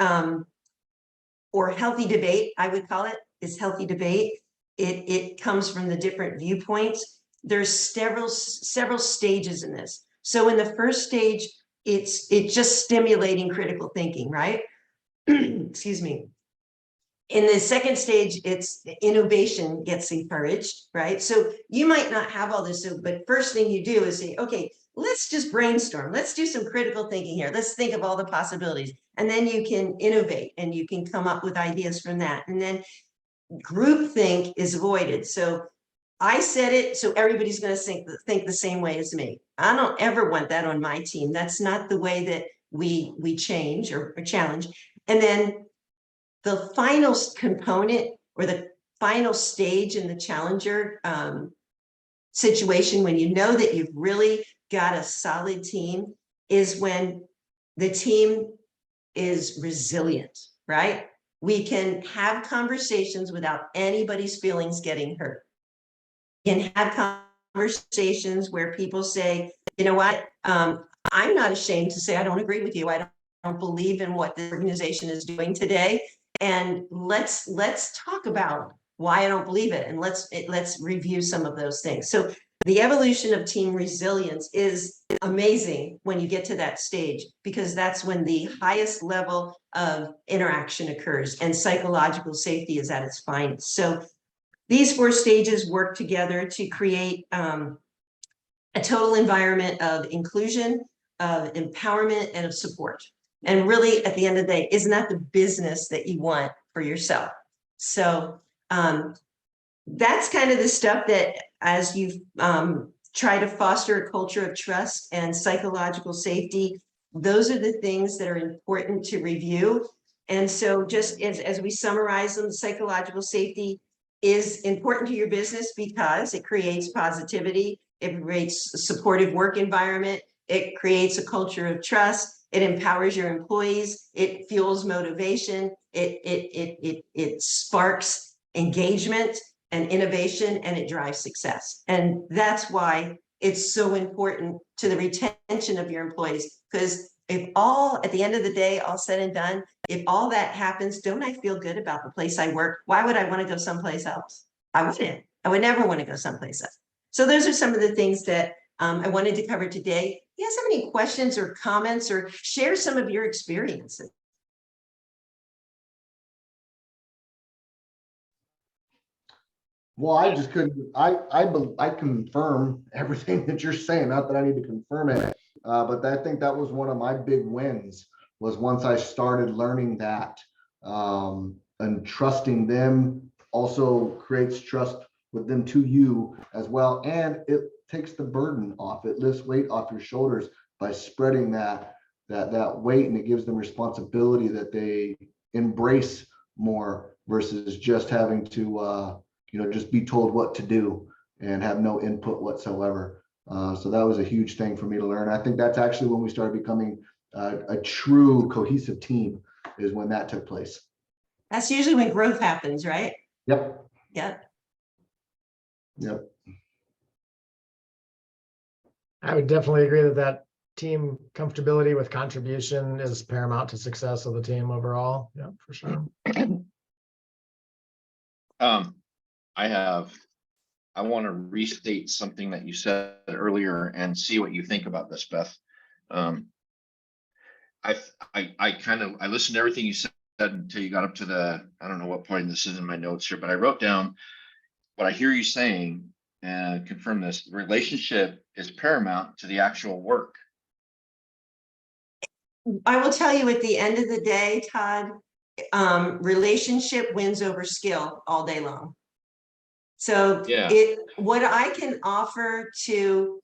or healthy debate, I would call it, is healthy debate. It comes from the different viewpoints. There's several stages in this. So in the first stage, it's just stimulating critical thinking, right? Excuse me. In the second stage, it's innovation gets encouraged, right? So you might not have all this, but first thing you do is say, okay, let's just brainstorm. Let's do some critical thinking here. Let's think of all the possibilities. And then you can innovate and you can come up with ideas from that. And then groupthink is avoided. So I said it, so everybody's going to think the same way as me. I don't ever want that on my team. That's not the way that we change or challenge. And then the final component or the final stage in the challenger situation, when you know that you've really got a solid team, is when the team is resilient, right? We can have conversations without anybody's feelings getting hurt. We can have conversations where people say, you know what, I'm not ashamed to say I don't agree with you. I don't believe in what the organization is doing today. And let's talk about why I don't believe it. And let's review some of those things. So the evolution of team resilience is amazing when you get to that stage, because that's when the highest level of interaction occurs and psychological safety is at its finest. So these 4 stages work together to create a total environment of inclusion, of empowerment, and of support. And really, at the end of the day, isn't that the business that you want for yourself? So that's kind of the stuff that, as you try to foster a culture of trust and psychological safety, those are the things that are important to review. And so just as we summarize them, psychological safety is important to your business because it creates positivity, it creates a supportive work environment, it creates a culture of trust, it empowers your employees, it fuels motivation, it sparks engagement and innovation, and it drives success. And that's why it's so important to the retention of your employees, because if all, at the end of the day, all said and done, if all that happens, don't I feel good about the place I work? Why would I want to go someplace else? I wouldn't. I would never want to go someplace else. So those are some of the things that I wanted to cover today. You guys have any questions or comments, or share some of your experiences? Well, I just couldn't, I confirm everything that you're saying, not that I need to confirm it. But I think that was one of my big wins, was once I started learning that, and trusting them also creates trust with them to you as well. And it takes the burden off. It lifts weight off your shoulders by spreading that weight, and it gives them responsibility that they embrace more versus just having to, just be told what to do and have no input whatsoever. So that was a huge thing for me to learn. I think that's actually when we started becoming a true cohesive team, is when that took place. That's usually when growth happens, right? Yep. Yep. Yep. I would definitely agree that team comfortability with contribution is paramount to success of the team overall. Yeah, for sure. I want to restate something that you said earlier and see what you think about this, Beth. I listened to everything you said until you got up to I don't know what point this is in my notes here, but I wrote down what I hear you saying and confirm this. The relationship is paramount to the actual work. I will tell you, at the end of the day, Todd, relationship wins over skill all day long. So Yeah. what I can offer to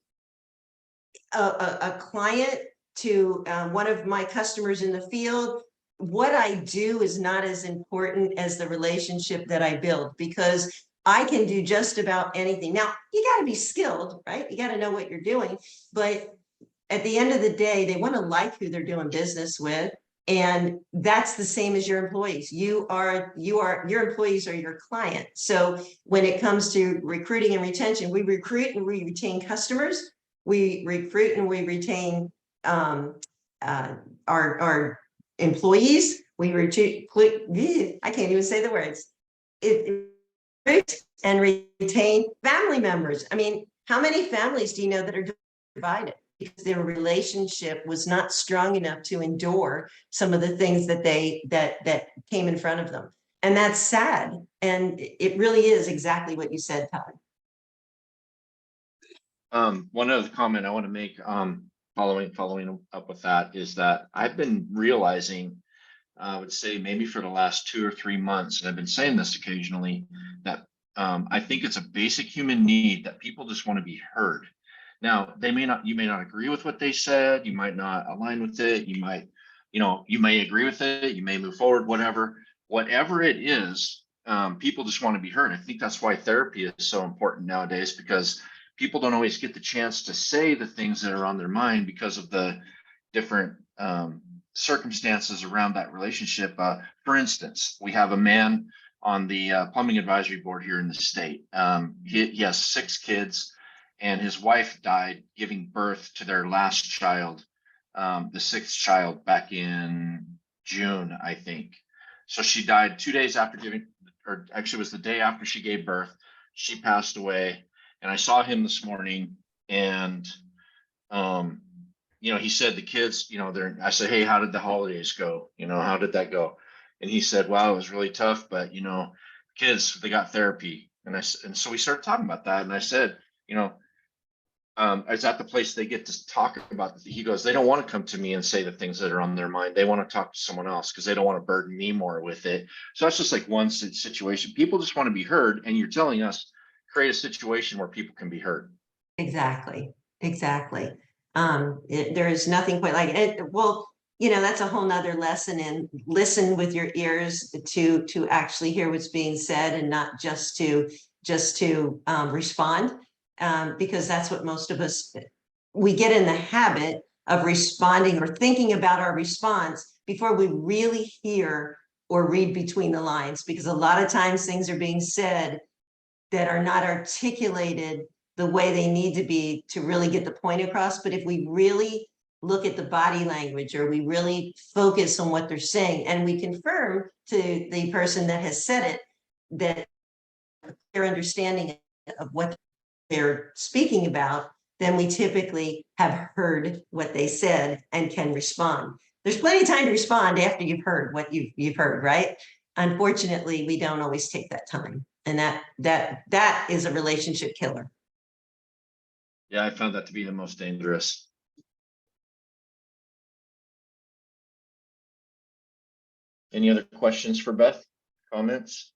a client, to one of my customers in the field, what I do is not as important as the relationship that I build, because I can do just about anything. Now, you got to be skilled, right? You got to know what you're doing. But at the end of the day, they want to like who they're doing business with. And that's the same as your employees. Your employees are your client. So when it comes to recruiting and retention, we recruit and we retain customers. We recruit and we retain our employees. We recruit, I can't even say the words. And retain family members. I mean, how many families do you know that are divided because their relationship was not strong enough to endure some of the things that that came in front of them? And that's sad. And it really is exactly what you said, Todd. One other comment I want to make, following up with that, is that I've been realizing, I would say maybe for the last 2 or 3 months, and I've been saying this occasionally, that I think it's a basic human need that people just want to be heard. Now, you may not agree with what they said, you might not align with it, you may agree with it, you may move forward, whatever it is, people just want to be heard. I think that's why therapy is so important nowadays, because people don't always get the chance to say the things that are on their mind because of the different circumstances around that relationship. For instance, we have a man on the plumbing advisory board here in the state. He has 6 kids, and his wife died giving birth to their last child, the 6th child, back in June, I think. So she died 2 days after or actually it was the day after she gave birth. She passed away, and I saw him this morning, and he said the kids, I said, hey, how did the holidays go? How did that go? And he said, wow, it was really tough, but kids, they got therapy. And so we started talking about that. And I said, is that the place they get to talk about? He goes, they don't want to come to me and say the things that are on their mind. They want to talk to someone else because they don't want to burden me more with it. So that's just like one situation. People just want to be heard. And you're telling us, create a situation where people can be heard. Exactly. There is nothing quite like it. Well, that's a whole nother lesson in listen with your ears to actually hear what's being said, and not just to respond, because that's what most of us, we get in the habit of responding or thinking about our response before we really hear or read between the lines, because a lot of times things are being said that are not articulated the way they need to be to really get the point across. But if we really look at the body language, or we really focus on what they're saying, and we confirm to the person that has said it that their understanding of what they're speaking about, then we typically have heard what they said and can respond. There's plenty of time to respond after you've heard what you've heard, right? Unfortunately, we don't always take that time. And that is a relationship killer. Yeah, I found that to be the most dangerous. Any other questions for Beth? Comments?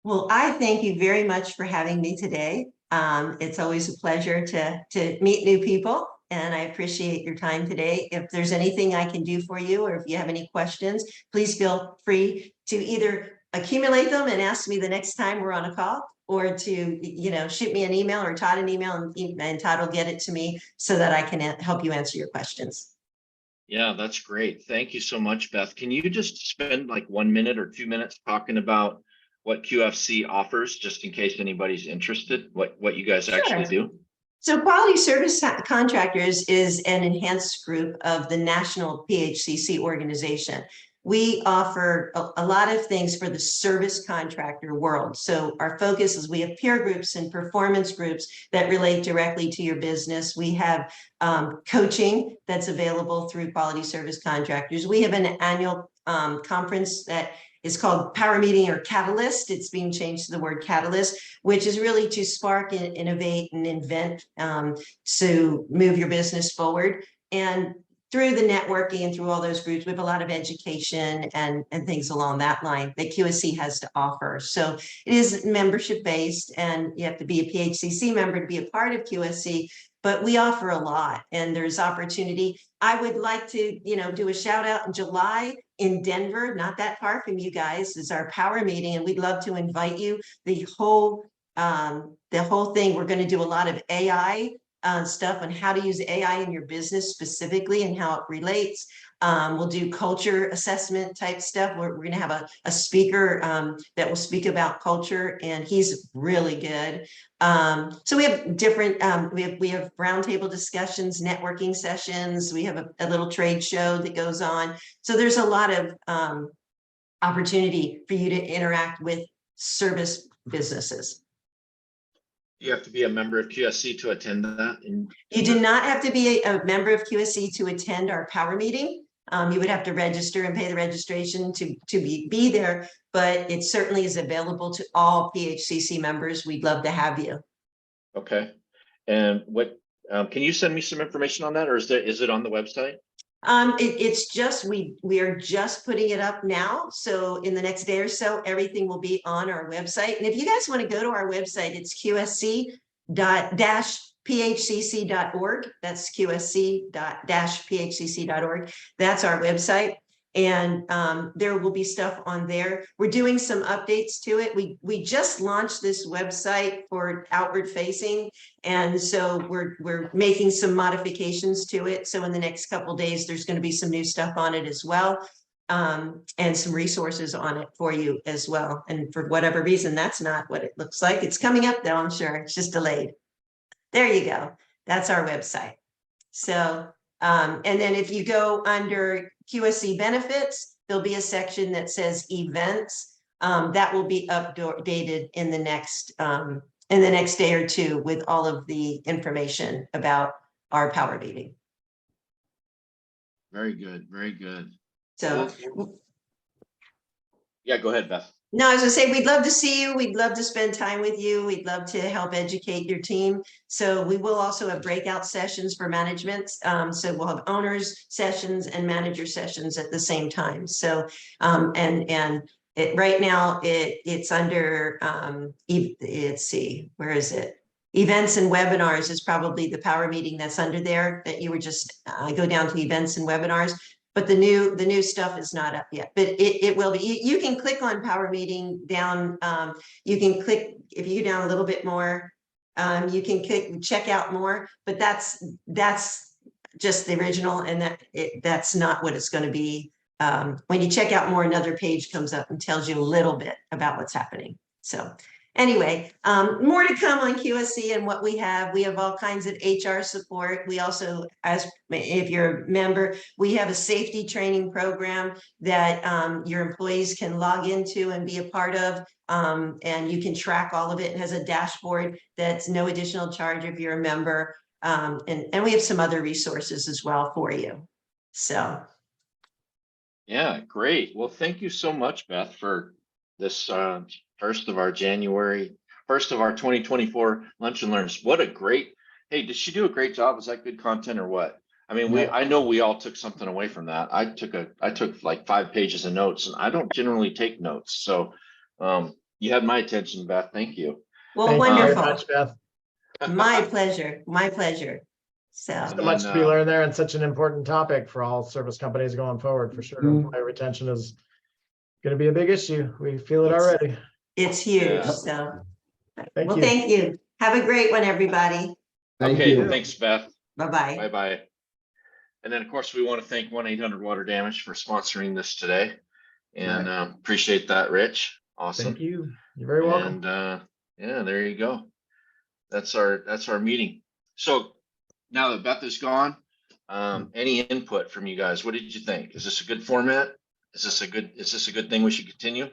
Well, I thank you very much for having me today. It's always a pleasure to meet new people, and I appreciate your time today. If there's anything I can do for you, or if you have any questions, please feel free to either accumulate them and ask me the next time we're on a call, or to, shoot me an email or Todd an email, and Todd will get it to me so that I can help you answer your questions. Yeah, that's great. Thank you so much, Beth. Can you just spend like 1 minute or 2 minutes talking about what QFC offers, just in case anybody's interested, what you guys actually do? So Quality Service Contractors is an enhanced group of the National PHCC organization. We offer a lot of things for the service contractor world. So our focus is we have peer groups and performance groups that relate directly to your business. We have coaching that's available through Quality Service Contractors. We have an annual conference that is called Power Meeting or Catalyst. It's being changed to the word Catalyst, which is really to spark and innovate and invent to move your business forward. And through the networking and through all those groups, we have a lot of education and things along that line that QSC has to offer. So it is membership based, and you have to be a PHCC member to be a part of QSC, but we offer a lot and there's opportunity. I would like to, do a shout out in July in Denver, not that far from you guys, is our power meeting, and we'd love to invite you. The whole thing, we're going to do a lot of AI stuff on how to use AI in your business specifically and how it relates. We'll do culture assessment type stuff. We're going to have a speaker that will speak about culture, and he's really good. So we have different, we have roundtable discussions, networking sessions. We have a little trade show that goes on. So there's a lot of opportunity for you to interact with service businesses. You have to be a member of QSC to attend that. You do not have to be a member of QSC to attend our power meeting. You would have to register and pay the registration to be there, but it certainly is available to all PHCC members. We'd love to have you. Okay. And what, can you send me some information on that, or is it on the website? It's just, we are just putting it up now. So in the next day or so, everything will be on our website. And if you guys want to go to our website, it's qsc-phcc.org. That's qsc-phcc.org. That's our website. And there will be stuff on there. We're doing some updates to it. We just launched this website for outward facing, and so we're making some modifications to it. So in the next couple of days, there's going to be some new stuff on it as well, and some resources on it for you as well. And for whatever reason, that's not what it looks like. It's coming up though, I'm sure. It's just delayed. There you go. That's our website. So and then if you go under QSC benefits, there'll be a section that says events. That will be updated in the next day or two with all of the information about our power meeting. Very good. Very good. So yeah, go ahead, Beth. no, I was gonna say, we'd love to see you. We'd love to spend time with you. We'd love to help educate your team. So we will also have breakout sessions for management. So we'll have owners sessions and manager sessions at the same time. So, right now it's under, let's see, where is it? Events and webinars is probably the power meeting that's under there that you were just, go down to events and webinars. But the new stuff is not up yet, but it will be. You can click on power meeting down. You can click, if you go down a little bit more, you can click check out more, but that's just the original, and that's not what it's going to be. When you check out more, another page comes up and tells you a little bit about what's happening. So Anyway, more to come on QSC and what we have. We have all kinds of HR support. We also, as if you're a member, we have a safety training program that your employees can log into and be a part of. And you can track all of it. It has a dashboard that's no additional charge if you're a member. And we have some other resources as well for you. So. Yeah, great. Well, thank you so much, Beth, for this first of our 2024 Lunch and Learns. What a great, hey, did she do a great job? Was that good content or what? I mean, I know we all took something away from that. I took like 5 pages of notes, and I don't generally take notes. So you had my attention, Beth. Thank you. Well, Thank you very wonderful. much, Beth. My pleasure. My pleasure. So. So much to be learned there, and such an important topic for all service companies going forward, for sure. Employee retention is going to be a big issue. We feel it already. It's huge. Yeah. So. Thank Well, you. thank you. Have a great one, everybody. Thank Okay, you. thanks, Beth. Bye-bye. Bye-bye. And then, of course, we want to thank 1-800-WATER-DAMAGE for sponsoring this today. And appreciate that, Rich. Awesome. Thank you. You're very welcome. And yeah, there you go. That's our meeting. So now that Beth is gone, any input from you guys? What did you think? Is this a good format? Is this a good thing we should continue?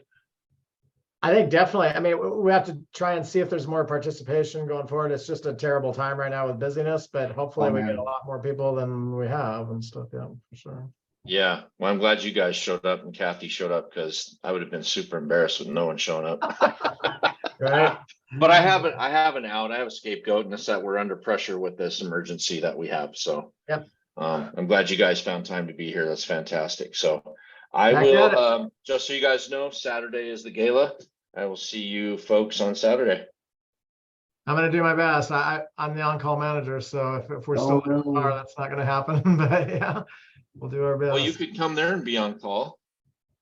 I think definitely. I mean, we have to try and see if there's more participation going forward. It's just a terrible time right now with busyness, but hopefully we get a lot more people than we have and stuff. Yeah, for sure. Yeah. Well, I'm glad you guys showed up and Kathy showed up, because I would have been super embarrassed with no one showing up. Right. But I have an out. I have a scapegoat, and it's that we're under pressure with this emergency that we have. So Yep. I'm glad you guys found time to be here. That's fantastic. So I Back at will, just so you guys know, Saturday is the gala. I will see you folks on Saturday. I'm going to do my best. I'm the on-call manager, so if we're still in the car, that's not going to happen. But yeah, we'll do our best. Well, you could come there and be on call.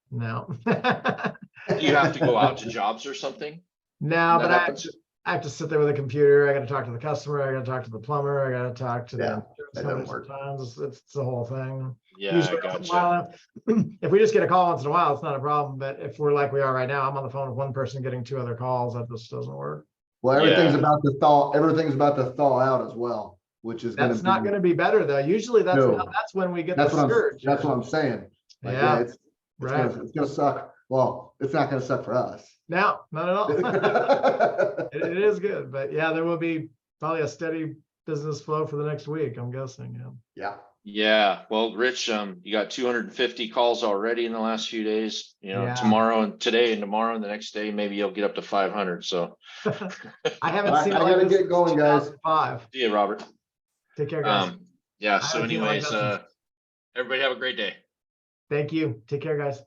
No. Do you have to go out to jobs or something? No, That but happens? I have to sit there with a computer. I got to talk to the customer. I got to talk to the plumber. I got to talk to the that doesn't insurance work. company sometimes. It's the whole thing. Yeah, Usually I once in a gotcha. while, if we just get a call once in a while, it's not a problem. But if we're like we are right now, I'm on the phone with one person getting 2 other calls. That just doesn't work. Well, everything's Yeah. about to thaw. Everything's about to thaw out as well, which is That's not going to be better though. Usually that's No. that's when we get That's the what surge. that's what I'm saying. Like, Yeah, it's right. it's gonna suck. Well, it's not gonna suck for us. No, not at all. It is good, but yeah, there will be probably a steady business flow for the next week, I'm guessing. Yeah. Yeah. Yeah. Well, Rich, you got 250 calls already in the last few days. You know, Yeah. tomorrow and today and tomorrow and the next day, maybe you'll get up to 500. So I haven't I seen. gotta get going, guys. 2005. see you, Robert. Take care, guys. Yeah. I So haven't seen it like anyways, that since- everybody have a great day. Thank you. Take care, guys.